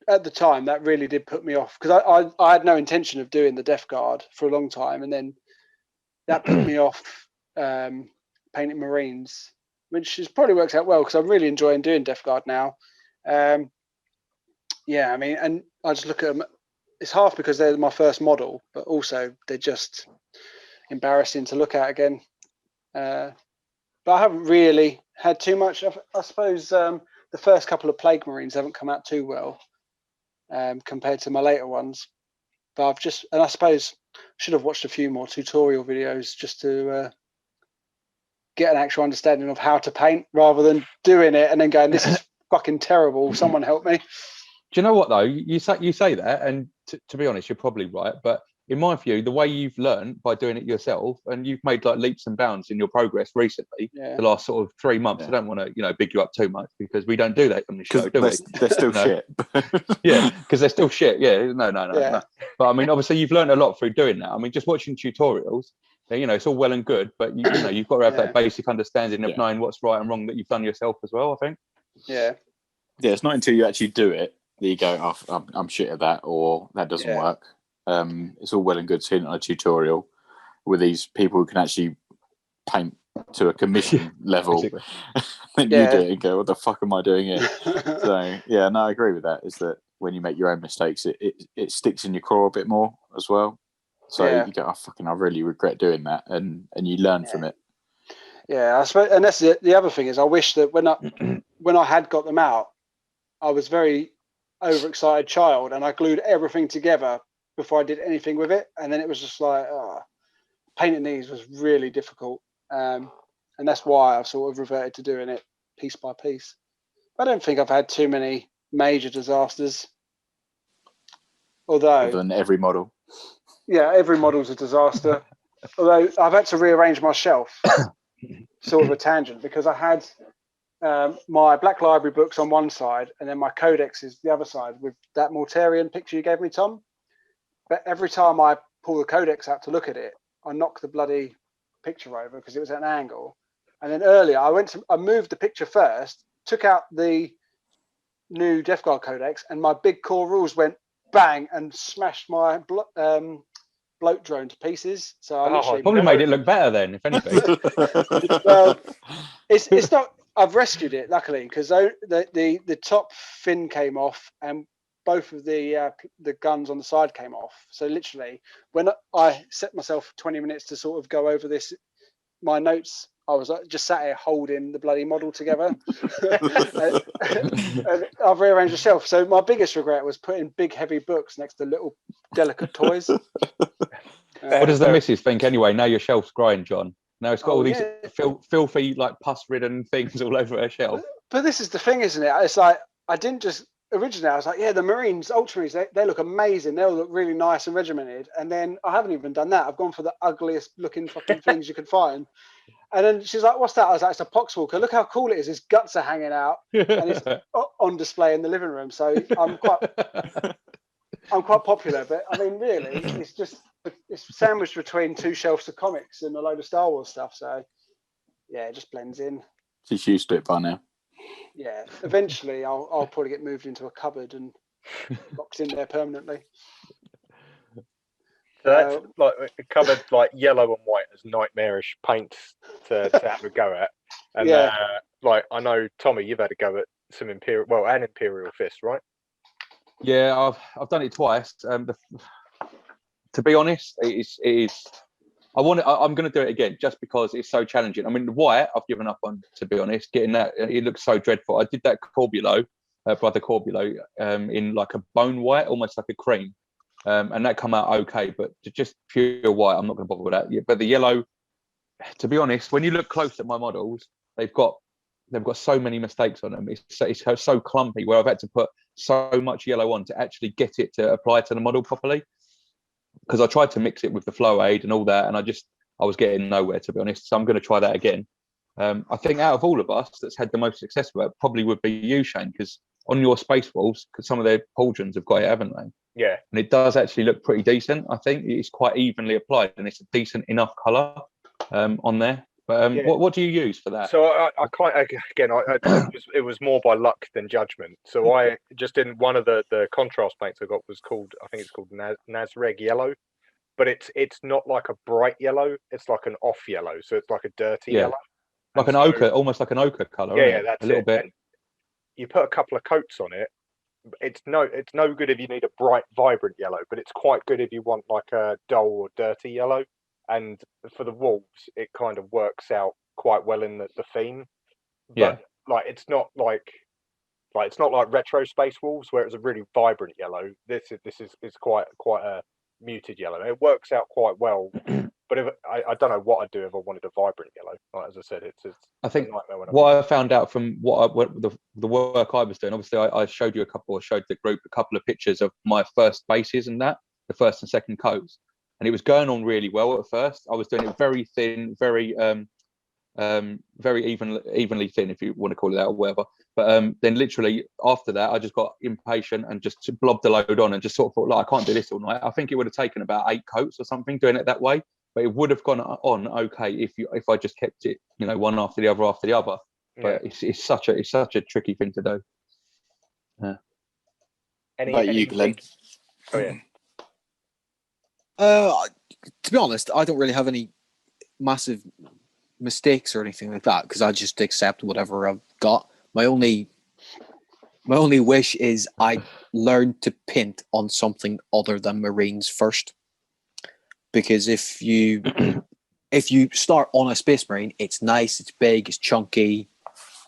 at the time that really did put me off, because I had no intention of doing the Death Guard for a long time, and then that put me off painting Marines, which probably works out well because I'm really enjoying doing Death Guard now. Yeah, I mean, and I just look at them. It's half because they're my first model, but also they're just embarrassing to look at again. But I haven't really had too much. I suppose the first couple of Plague Marines haven't come out too well compared to my later ones. But I suppose I should have watched a few more tutorial videos just to get an actual understanding of how to paint rather than doing it and then going, this is fucking terrible. Someone help me. Do you know what though? You say that, and to be honest, you're probably right. But in my view, the way you've learned by doing it yourself, and you've made like leaps and bounds in your progress recently, the last sort of 3 months. I don't want to, big you up too much because we don't do that on the show, do we? They're still shit. Yeah, because they're still shit. Yeah, no. But I mean, obviously, you've learned a lot through doing that. I mean, just watching tutorials, it's all well and good, but you've got to have that basic understanding of knowing what's right and wrong that you've done yourself as well. I think. Yeah. Yeah, it's not until you actually do it that you go, oh, I'm shit at that, or that doesn't work. It's all well and good seeing on a tutorial with these people who can actually paint to a commission level. Then you do it and go, what the fuck am I doing here? So, yeah, no, I agree with that. Is that when you make your own mistakes, it sticks in your craw a bit more as well. So you go, I really regret doing that. And you learn from it. Yeah, I suppose, and that's the other thing is I wish that when I had got them out, I was very overexcited child and I glued everything together before I did anything with it, and then it was just like painting these was really difficult, and that's why I've sort of reverted to doing it piece by piece. I don't think I've had too many major disasters, although other than every model. Yeah, every model's a disaster. Although I've had to rearrange my shelf, sort of a tangent, because I had my Black Library books on one side and then my codexes the other side with that Mortarian picture you gave me, Tom. But every time I pull the codex out to look at it, I knock the bloody picture over because it was at an angle. And then earlier I moved the picture first, took out the new Death Guard codex, and my big core rules went bang and smashed my bloat drone to pieces. So I probably made it look better then, if anything. Well, it's not. I've rescued it luckily because the top fin came off and both of the guns on the side came off. So literally, when I set myself 20 minutes to sort of go over this, my notes, I was just sat here holding the bloody model together. and I've rearranged the shelf. So my biggest regret was putting big heavy books next to little delicate toys. What does the missus think anyway? Now your shelf's growing, John. Now it's got all these filthy, like pus-ridden things all over her shelf. But this is the thing, isn't it? It's like, I didn't just originally, I was like, yeah, the Marines, Ultramarines, they look amazing. They'll look really nice and regimented. And then I haven't even done that. I've gone for the ugliest looking fucking things you could find. And then she's like, what's that? I was like, it's a poxwalker. Look how cool it is. His guts are hanging out and it's on display in the living room. So I'm quite popular. But I mean, really, it's sandwiched between two shelves of comics and a load of Star Wars stuff. So yeah, it just blends in. She's used to it by now. Yeah, eventually I'll probably get moved into a cupboard and locked in there permanently. So that's like a cupboard, like yellow and white as nightmarish paints to have a go at. And like, I know, Tommy, you've had a go at some Imperial Fist, right? Yeah, I've done it twice. To be honest, it is. I'm going to do it again just because it's so challenging. I mean, the white I've given up on, to be honest. Getting that, it looks so dreadful. I did that Corbulo, Brother Corbulo, in like a bone white, almost like a cream. And that come out okay, but just pure white, I'm not going to bother with that. Yeah, but the yellow, to be honest, when you look close at my models, they've got so many mistakes on them. It's so clumpy where I've had to put so much yellow on to actually get it to apply to the model properly. Because I tried to mix it with the flow aid and all that, and I was getting nowhere, to be honest. So I'm going to try that again. I think out of all of us that's had the most success with it probably would be you, Shane, because on your Space Wolves, because some of their pauldrons have got it, haven't they? Yeah. And it does actually look pretty decent. I think it's quite evenly applied and it's a decent enough colour on there. But what do you use for that? So I it was more by luck than judgment. So I just didn't. One of the contrast paints I got was called, I think it's called Nazreg yellow, but it's not like a bright yellow. It's like an off yellow. So it's like a dirty yellow, like an ochre, almost like an ochre colour. Yeah, that's a little bit. And you put a couple of coats on it. It's no good if you need a bright, vibrant yellow, but it's quite good if you want like a dull or dirty yellow. And for the wolves, it kind of works out quite well in the theme. But like it's not like retro Space Wolves where it's a really vibrant yellow. This is quite a muted yellow. It works out quite well. But if I don't know what I'd do if I wanted a vibrant yellow. Like, as I said, it's I think what I found out from the work I was doing. Obviously, I showed the group a couple of pictures of my first bases and that the first and second coats. And it was going on really well at first. I was doing it very thin, very evenly thin, if you want to call it that or whatever. But then literally after that, I just got impatient and just blobbed the load on and just sort of thought, like, I can't do this all night. I think it would have taken about 8 coats or something doing it that way. But it would have gone on okay if I just kept it, one after the other. But it's such a tricky thing to do. Yeah. About you, Glenn? Oh yeah. To be honest, I don't really have any massive mistakes or anything like that because I just accept whatever I've got. My only wish is I learn to paint on something other than Marines first, because if you start on a Space Marine, it's nice, it's big, it's chunky,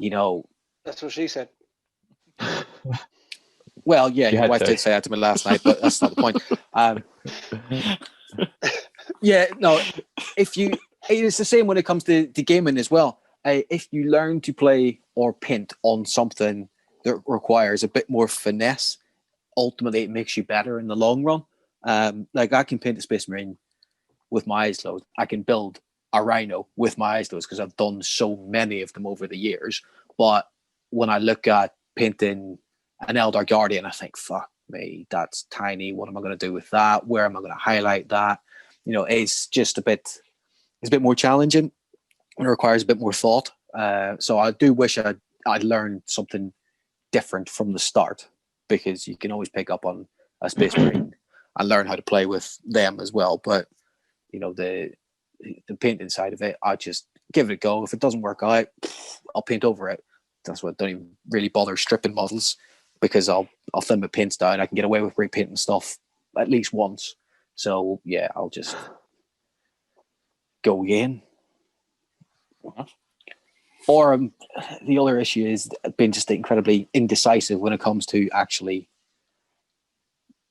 That's what she said. Well, yeah, your wife did say that to me last night, but that's not the point. Yeah, no. It's the same when it comes to gaming as well. If you learn to play or paint on something that requires a bit more finesse, ultimately it makes you better in the long run. Like I can paint a Space Marine with my eyes closed. I can build a Rhino with my eyes closed because I've done so many of them over the years. But when I look at painting an Eldar Guardian, I think, fuck me, that's tiny. What am I going to do with that? Where am I going to highlight that? It's just a bit more challenging and it requires a bit more thought. So I do wish I'd learned something different from the start, because you can always pick up on a Space Marine and learn how to play with them as well. But, the painting side of it, I just give it a go. If it doesn't work out, I'll paint over it. That's why I don't even really bother stripping models. because I'll thin my paints down. I can get away with repainting stuff at least once. So yeah, I'll just go again. Or the other issue is being just incredibly indecisive when it comes to actually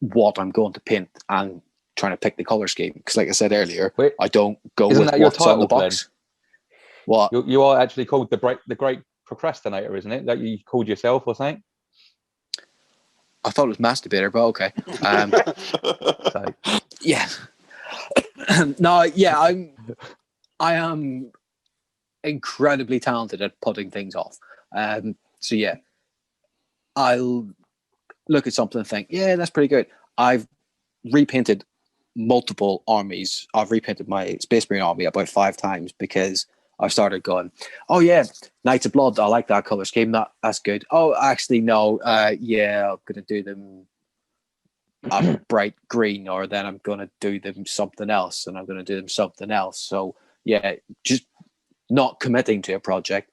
what I'm going to paint and trying to pick the color scheme. Because, like I said earlier, I don't go with what's on the box. Glenn? What you are actually called the great procrastinator, isn't it? That you called yourself or something? I thought it was masturbator, but okay. So, yeah. No, yeah, I am incredibly talented at putting things off. So yeah, I'll look at something and think, yeah, that's pretty good. I've repainted multiple armies. I've repainted my Space Marine army about 5 times because I started going, oh yeah, Knights of Blood, I like that color scheme. That's good. Oh, actually, no. Yeah, I'm gonna do them a bright green, or then I'm gonna do them something else, and I'm gonna do them something else. So yeah, just not committing to a project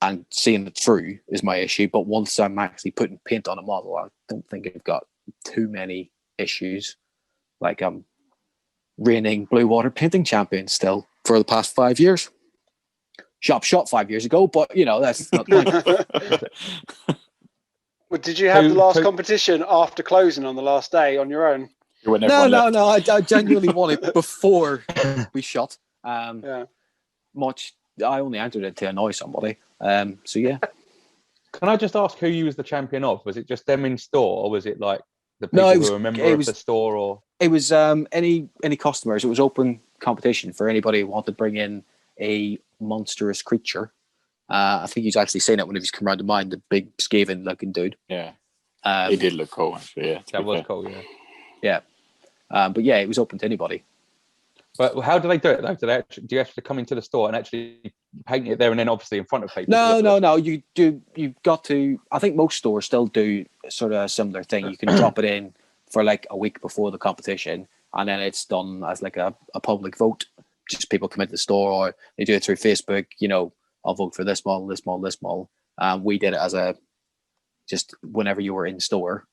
and seeing it through is my issue. But once I'm actually putting paint on a model, I don't think I've got too many issues. Like I'm reigning Blue Water painting champion still for the past 5 years. Shot 5 years ago, but that's not the point. Well, did you have the last competition after closing on the last day on your own? No. I genuinely won it before we shot. Yeah. I only entered it to annoy somebody. So yeah. Can I just ask who you was the champion of? Was it just them in store, or was it like the people who were a member of the store? Or it was any customers. It was open competition for anybody who wanted to bring in a monstrous creature. I think he's actually seen it when he's come around to mine, the big Skaven looking dude. Yeah. He did look cool, actually. Yeah, that was cool. Yeah. But yeah, it was open to anybody. But how do they do it though? Do you actually come into the store and actually paint it there and then obviously in front of people? No. You've got to. I think most stores still do sort of a similar thing. You can drop it in for like a week before the competition, and then it's done as like a public vote. Just people come into the store, or they do it through Facebook. I'll vote for this model, this model, this model. We did it as just whenever you were in store.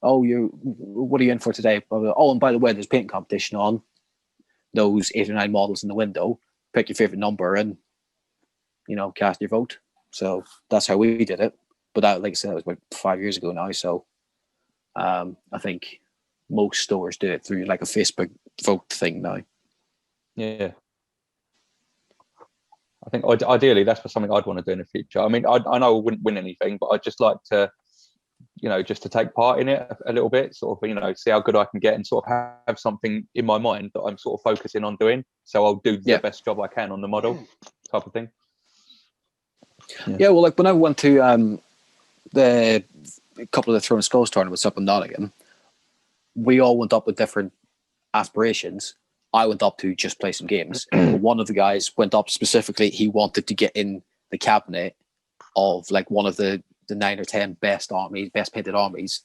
Oh, what are you in for today? Oh, and by the way, there's paint competition on. Those 8 or 9 models in the window. Pick your favorite number and cast your vote. So that's how we did it. But that, like I said, that was about 5 years ago now. So I think most stores do it through like a Facebook vote thing now. Yeah. I think ideally that's something I'd want to do in the future. I mean, I know I wouldn't win anything, but I'd just like to, just to take part in it a little bit, sort of, see how good I can get and sort of have something in my mind that I'm sort of focusing on doing. So I'll do the best job I can on the model type of thing. Yeah, well, like when I went to a couple of the Throne Skulls tournaments up in Nottingham, we all went up with different aspirations. I went up to just play some games. But one of the guys went up specifically, he wanted to get in the cabinet of like one of the 9 or 10 best painted armies.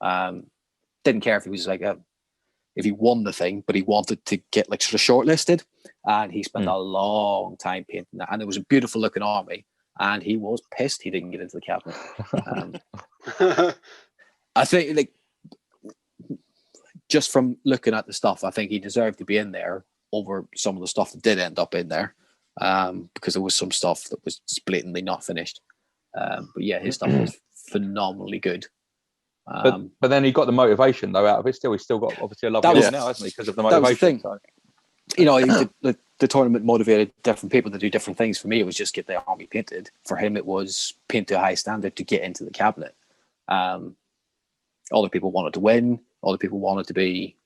Didn't care if he was if he won the thing, but he wanted to get like sort of shortlisted, and he spent a long time painting that. And it was a beautiful looking army, and he was pissed he didn't get into the cabinet. I think like just from looking at the stuff, I think he deserved to be in there over some of the stuff that did end up in there, because there was some stuff that was just blatantly not finished. But yeah, his stuff was phenomenally good. But then he got the motivation though out of it. He's still got obviously a love now, hasn't he? Because of the motivation. That was the thing. The tournament motivated different people to do different things. For me, it was just get the army painted. For him, it was paint to a high standard to get into the cabinet. Other people wanted to win. Other people wanted to be,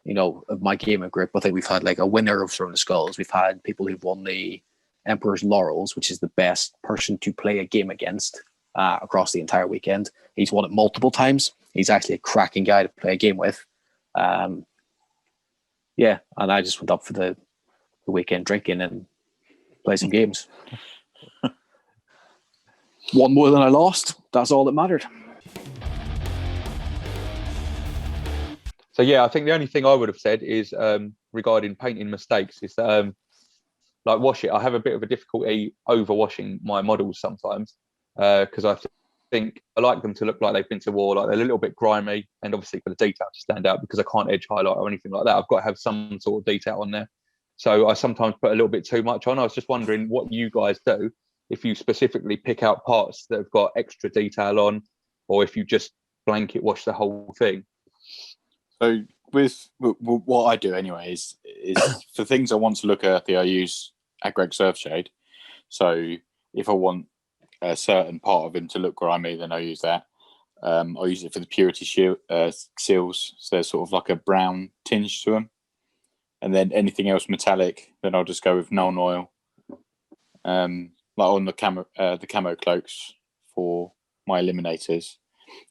of my gaming group. I think we've had like a winner of Throne of Skulls. We've had people who've won the Emperor's Laurels, which is the best person to play a game against across the entire weekend. He's won it multiple times. He's actually a cracking guy to play a game with. Yeah, and I just went up for the weekend drinking and play some games. Won more than I lost. That's all that mattered. So yeah, I think the only thing I would have said is regarding painting mistakes is that like wash it. I have a bit of a difficulty overwashing my models sometimes because I think I like them to look like they've been to war, like they're a little bit grimy, and obviously for the detail to stand out, because I can't edge highlight or anything like that. I've got to have some sort of detail on there. So I sometimes put a little bit too much on. I was just wondering what you guys do, if you specifically pick out parts that have got extra detail on, or if you just blanket wash the whole thing. So with what I do anyway is for things I want to look earthy, I use Agreg Surf Shade. So if I want a certain part of him to look grimy, then I use that. I use it for the purity seals. So there's sort of like a brown tinge to them. And then anything else metallic, then I'll just go with Nuln Oil. Like on the camo cloaks for my eliminators.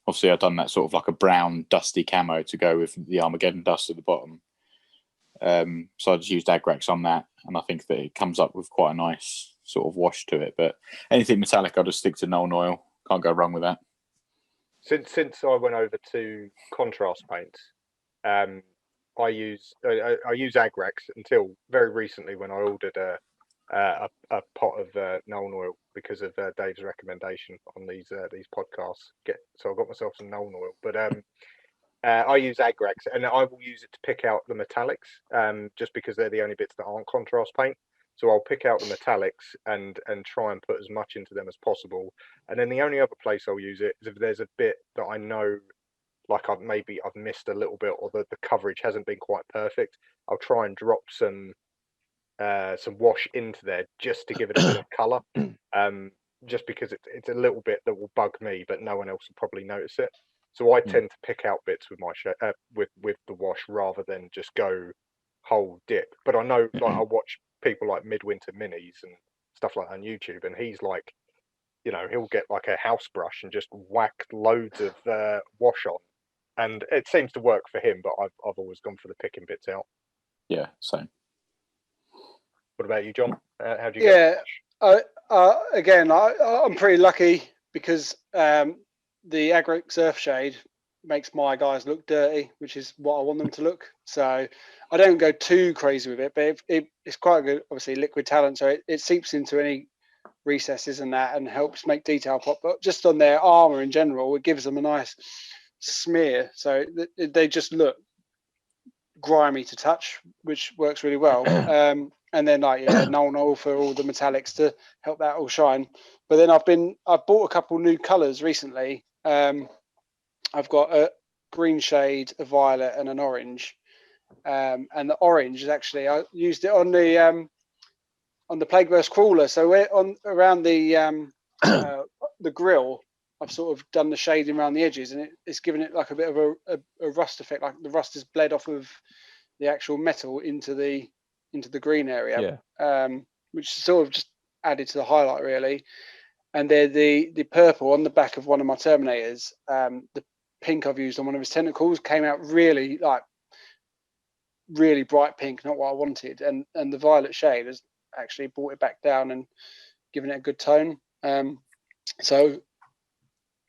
Obviously, I've done that sort of like a brown, dusty camo to go with the Armageddon dust at the bottom. So I just used Agrax on that, and I think that it comes up with quite a nice sort of wash to it. But anything metallic, I'll just stick to Nuln Oil. Can't go wrong with that. Since I went over to contrast paints, I use Agrax until very recently when I ordered a pot of Nuln Oil because of Dave's recommendation on these podcasts. So I got myself some Nuln Oil, but I use Agrax, and I will use it to pick out the metallics, just because they're the only bits that aren't contrast paint. So I'll pick out the metallics and try and put as much into them as possible. And then the only other place I'll use it is if there's a bit that I know, like I've missed a little bit, or the coverage hasn't been quite perfect. I'll try and drop some wash into there just to give it a bit of colour. Just because it's a little bit that will bug me, but no one else will probably notice it. So I tend to pick out bits with my with the wash rather than just go whole dip. But I know, like, I watch people like Midwinter Minis and stuff like that on YouTube, and he's like, he'll get like a house brush and just whack loads of wash on, and it seems to work for him. But I've always gone for the picking bits out. Yeah, same. What about you, John? How do you get? Again, I'm pretty lucky because the Agrax Surf Shade makes my guys look dirty, which is what I want them to look. So I don't go too crazy with it, but it's quite good, obviously, liquid talent. So it seeps into any recesses and that, and helps make detail pop. But just on their armor in general, it gives them a nice smear. So they just look grimy to touch, which works really well. And then Nuln Oil for all the metallics to help that all shine. But then I've bought a couple new colours recently. I've got a green shade, a violet, and an orange. And the orange is actually, I used it on the Plagueverse crawler. So we're around the grill. I've sort of done the shading around the edges, and it's given it like a bit of a rust effect, like the rust has bled off of the actual metal into the green area, which sort of just added to the highlight really. And then the purple on the back of one of my Terminators, the pink I've used on one of his tentacles came out really bright pink, not what I wanted. And the violet shade has actually brought it back down and given it a good tone. So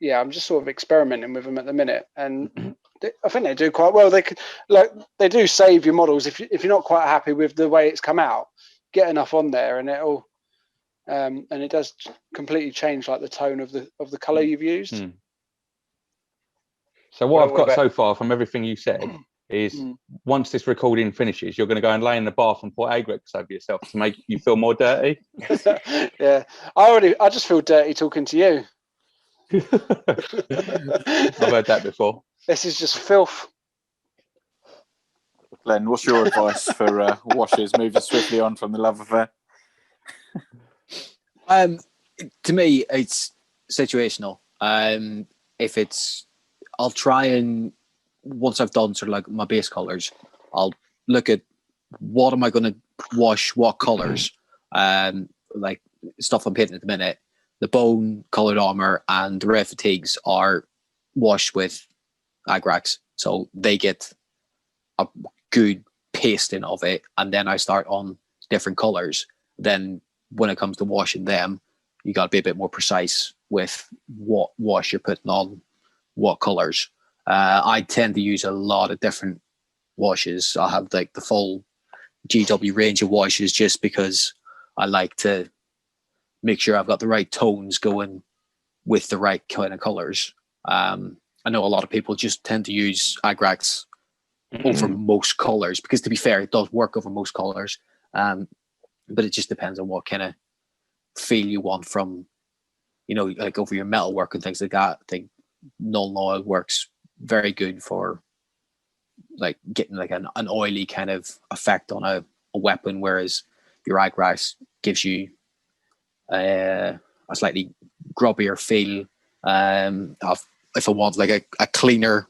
yeah, I'm just sort of experimenting with them at the minute, and I think they do quite well. They do save your models if you're not quite happy with the way it's come out. Get enough on there, and it'll and it does completely change like the tone of the color you've used. So what I've got so far from everything you said is once this recording finishes, you're going to go and lay in the bath and put Agrax over yourself to make you feel more dirty. Yeah, I just feel dirty talking to you. I've heard that before. This is just filth. Glenn, what's your advice for washers moving swiftly on from the love affair? To me, it's situational. I'll try and once I've done sort of like my base colors, I'll look at what am I going to wash, what colors, like stuff I'm painting at the minute. The bone colored armor and the red fatigues are washed with Agrax, so they get a good pasting of it, and then I start on different colors. Then when it comes to washing them, you got to be a bit more precise with what wash you're putting on what colors. I tend to use a lot of different washes. I have like the full GW range of washes just because I like to make sure I've got the right tones going with the right kind of colors. I know a lot of people just tend to use Agrax over most colors because, to be fair, it does work over most colors. But it just depends on what kind of feel you want from, like over your metal work and things like that. I think null oil works very good for like getting like an oily kind of effect on a weapon, whereas your Agrax gives you a slightly grubbier feel. If I want like a cleaner,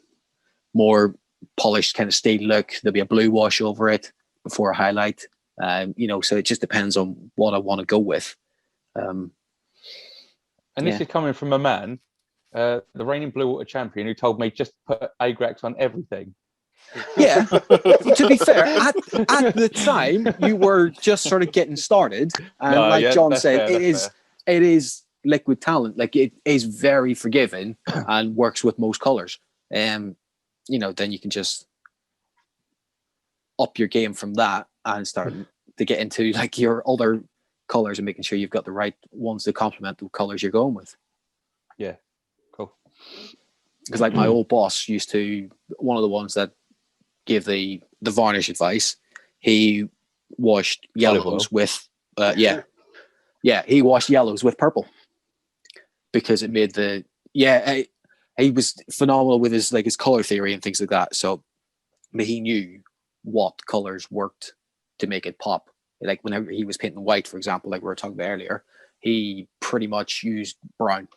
more polished kind of steel look, there'll be a blue wash over it before a highlight. So it just depends on what I want to go with. And this is coming from a man, the reigning Blue Water champion, who told me just put Agrax on everything. Yeah, to be fair, at the time you were just sort of getting started, and John said, it is liquid talent. Like, it is very forgiving and works with most colors. Then you can just up your game from that and start to get into like your other colors and making sure you've got the right ones to complement the colors you're going with. Yeah, cool. Because like my old boss used to, one of the ones that gave the varnish advice, he washed yellows with he washed yellows with purple because it made he was phenomenal with his color theory and things like that. So he knew what colors worked to make it pop. Like whenever he was painting white, for example, like we were talking about earlier, he pretty much used brown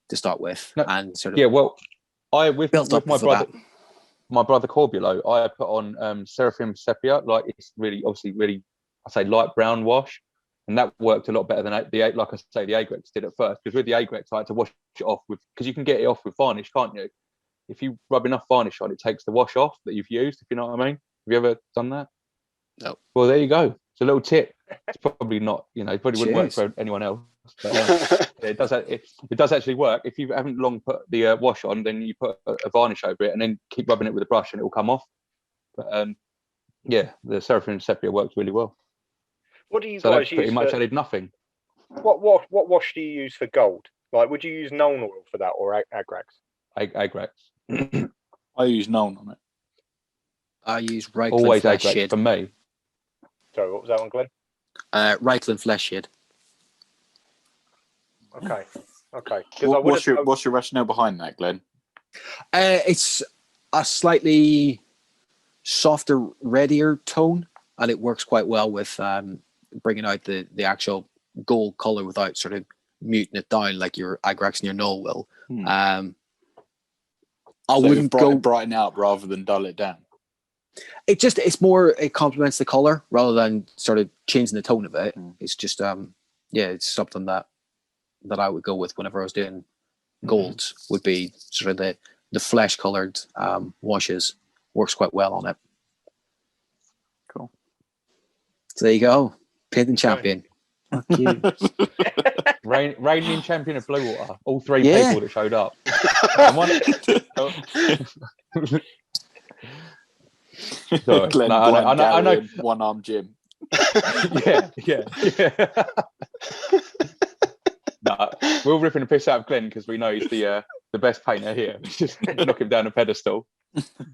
to start with, and sort of with my brother. That. My brother Corbulo, I put on Seraphim Sepia, like it's really I say light brown wash, and that worked a lot better than the Agrax did at first. Because with the Agrax, I had to wash it off because you can get it off with varnish, can't you? If you rub enough varnish on, it takes the wash off that you've used. If you know what I mean. Have you ever done that? No. Well, there you go. It's a little tip. It's probably not, it probably wouldn't work for anyone else. But it does actually work. If you haven't long put the wash on, then you put a varnish over it and then keep rubbing it with a brush and it will come off. But the Seraphim Sepia works really well. What do you guys use? Pretty much added nothing. What wash do you use for gold? Like, would you use Nuln oil for that or Agrax? Agrax. I use Nuln on it. I use Reichland always Flesh Agrax Shade. for me. Sorry, what was that one, Glenn? Reichland Flesh Shade. Okay. What's your rationale behind that, Glenn? It's a slightly softer, reddier tone, and it works quite well with bringing out the actual gold color without sort of muting it down like your Agrax and your Null will. I wouldn't go brighten out rather than dull it down. It complements the color rather than sort of changing the tone of it. It's just it's something that I would go with whenever I was doing golds. Would be sort of the flesh colored washes. Works quite well on it. Cool. So there you go, painting champion. Fuck you. Reigning champion of Blue Water. All three people that showed up. Sorry. Glenn, I know. One-arm Jim. yeah. No, we're all ripping the piss out of Glenn because we know he's the best painter here. Just knock him down a pedestal.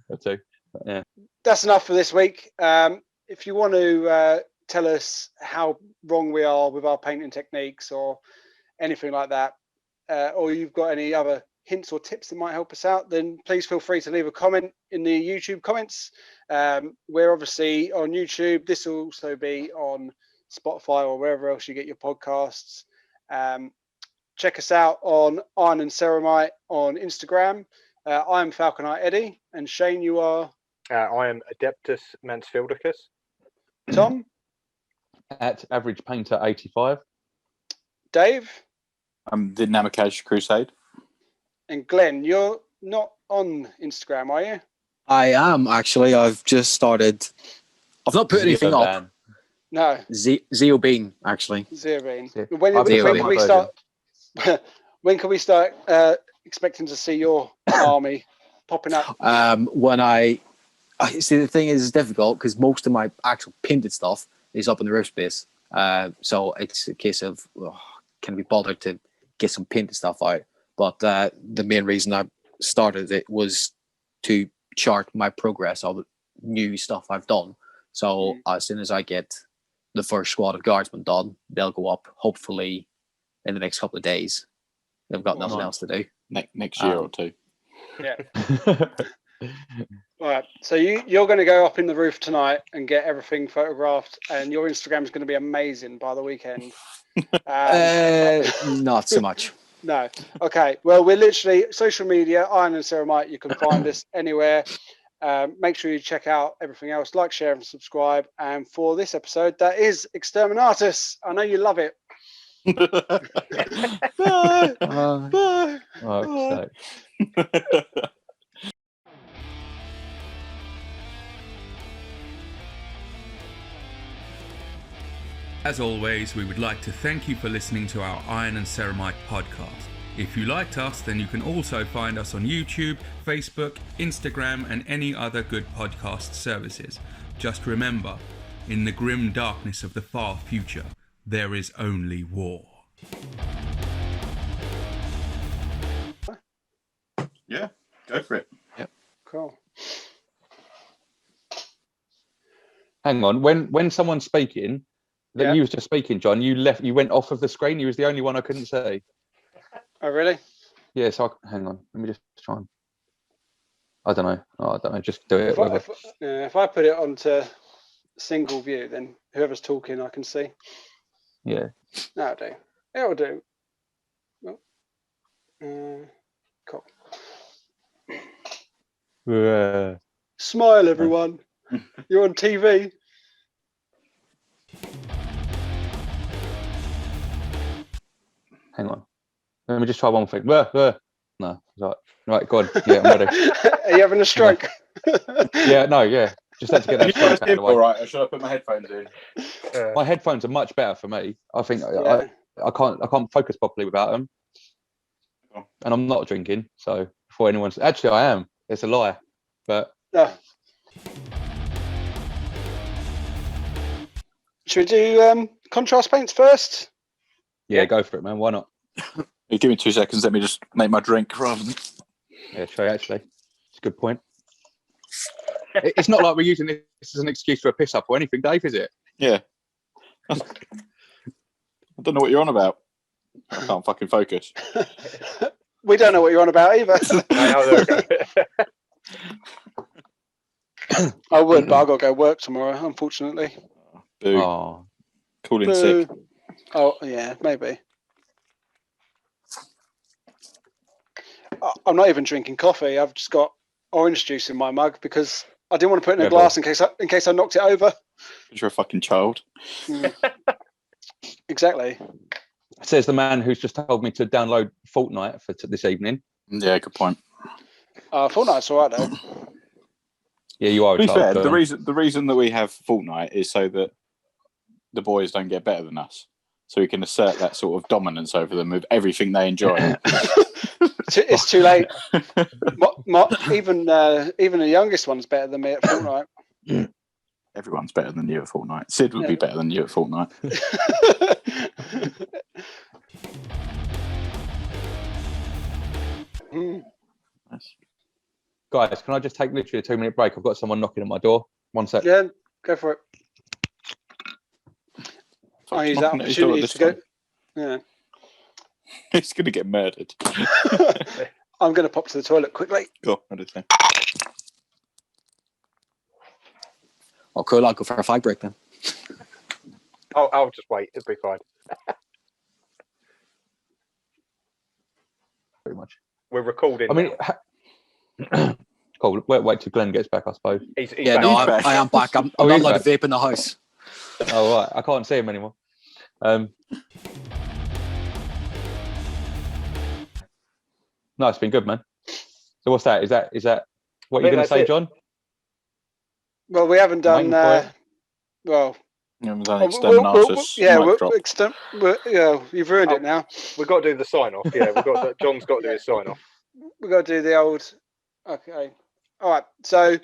That's enough for this week. If you want to tell us how wrong we are with our painting techniques or anything like that, or you've got any other hints or tips that might help us out, then please feel free to leave a comment in the YouTube comments. We're obviously on YouTube. This will also be on Spotify or wherever else you get your podcasts. Check us out on Iron and Ceramite on Instagram. I'm Falconite Eddie, and Shane, you are? I am Adeptus Mansfieldicus. Tom? At Average Painter 85. Dave? I'm the Namakash Crusade. And Glenn, you're not on Instagram, are you? I am, actually. I've just started. I've not put anything up. No. Zeo Bean, actually. Zeo Bean. When can we start? When can we start expecting to see your army popping up? When I see, the thing is, it's difficult because most of my actual painted stuff is up in the roof space. So it's a case of can we bother to get some paint and stuff out. But the main reason I started it was to chart my progress of the new stuff I've done. So as soon as I get the first squad of guardsmen done, they'll go up hopefully in the next couple of days. They've got nothing else to do. Next year or two. Yeah. All right. So you're going to go up in the roof tonight and get everything photographed, and your Instagram is going to be amazing by the weekend. Not so much. No. Okay. Well, we're literally social media, Iron and Ceramite. You can find us anywhere. Make sure you check out everything else. Like, share, and subscribe. And for this episode, that is Exterminatus. I know you love it. Bye. Bye. Oh, As always, we would like to thank you for listening to our Iron and Ceramite podcast. If you liked us, then you can also find us on YouTube, Facebook, Instagram, and any other good podcast services. Just remember, in the grim darkness of the far future, there is only war. Yeah, go for it. Yep. Cool. Hang on, when someone's speaking, you was just speaking, John, you went off of the screen. You was the only one I couldn't see. Oh, really? Yeah, so hang on. Let me just try and... I don't know. Just do it. If I put it onto single view, then whoever's talking, I can see. Yeah. That'll do. It'll do. Cool. Smile, everyone. You're on TV. Hang on. Let me just try one thing. No, right, go on. Yeah, I'm ready. Are you having a stroke? Yeah, no, yeah. Just had to get that stroke out of the way. All right, should I put my headphones in? My headphones are much better for me. I think I can't focus properly without them. Oh. And I'm not drinking, so before anyone's... Actually, I am. It's a lie. But... Should we do contrast paints first? Yeah, go for it, man. Why not? You give me 2 seconds. Let me just make my drink rather than... Yeah, true, actually. It's a good point. It's not like we're using this as an excuse for a piss up or anything, Dave, is it? Yeah. I don't know what you're on about. I can't fucking focus. We don't know what you're on about either. I would, but I've got to go work tomorrow, unfortunately. Boo. Oh. Calling sick. Oh, yeah, maybe. I'm not even drinking coffee. I've just got orange juice in my mug because I didn't want to put it in a glass in case I knocked it over. Because you're a fucking child. Exactly. Says the man who's just told me to download Fortnite for this evening. Yeah, good point. Fortnite's all right, though. Yeah, you are a To be child. fair, the reason that we have Fortnite is so that the boys don't get better than us. So we can assert that sort of dominance over them with everything they enjoy. It's too late. Even the youngest one's better than me at Fortnite. Everyone's better than you at Fortnite. Sid would be better than you at Fortnite. Guys, can I just take literally a 2-minute break? I've got someone knocking at my door. 1 sec. Yeah, go for it. I use that opportunity to go. Yeah. He's going to get murdered. I'm going to pop to the toilet quickly. Go on, I Oh, cool. I'll go for a 5 break then. I'll just wait. It'll be fine. Pretty much. We're recording. I mean, cool. Wait till Glenn gets back, I suppose. He's Yeah, no, I am back. I'm not allowed to vape in the house. Oh, right. I can't see him anymore. No, it's been good, man. So what's that? Is that what you're going to say, it. John? Well, we haven't done. You haven't done Exterminatus. You've ruined it now. We've got to do the sign off. Yeah, John's got to do his sign off. We've got to do the old. Okay. All right. So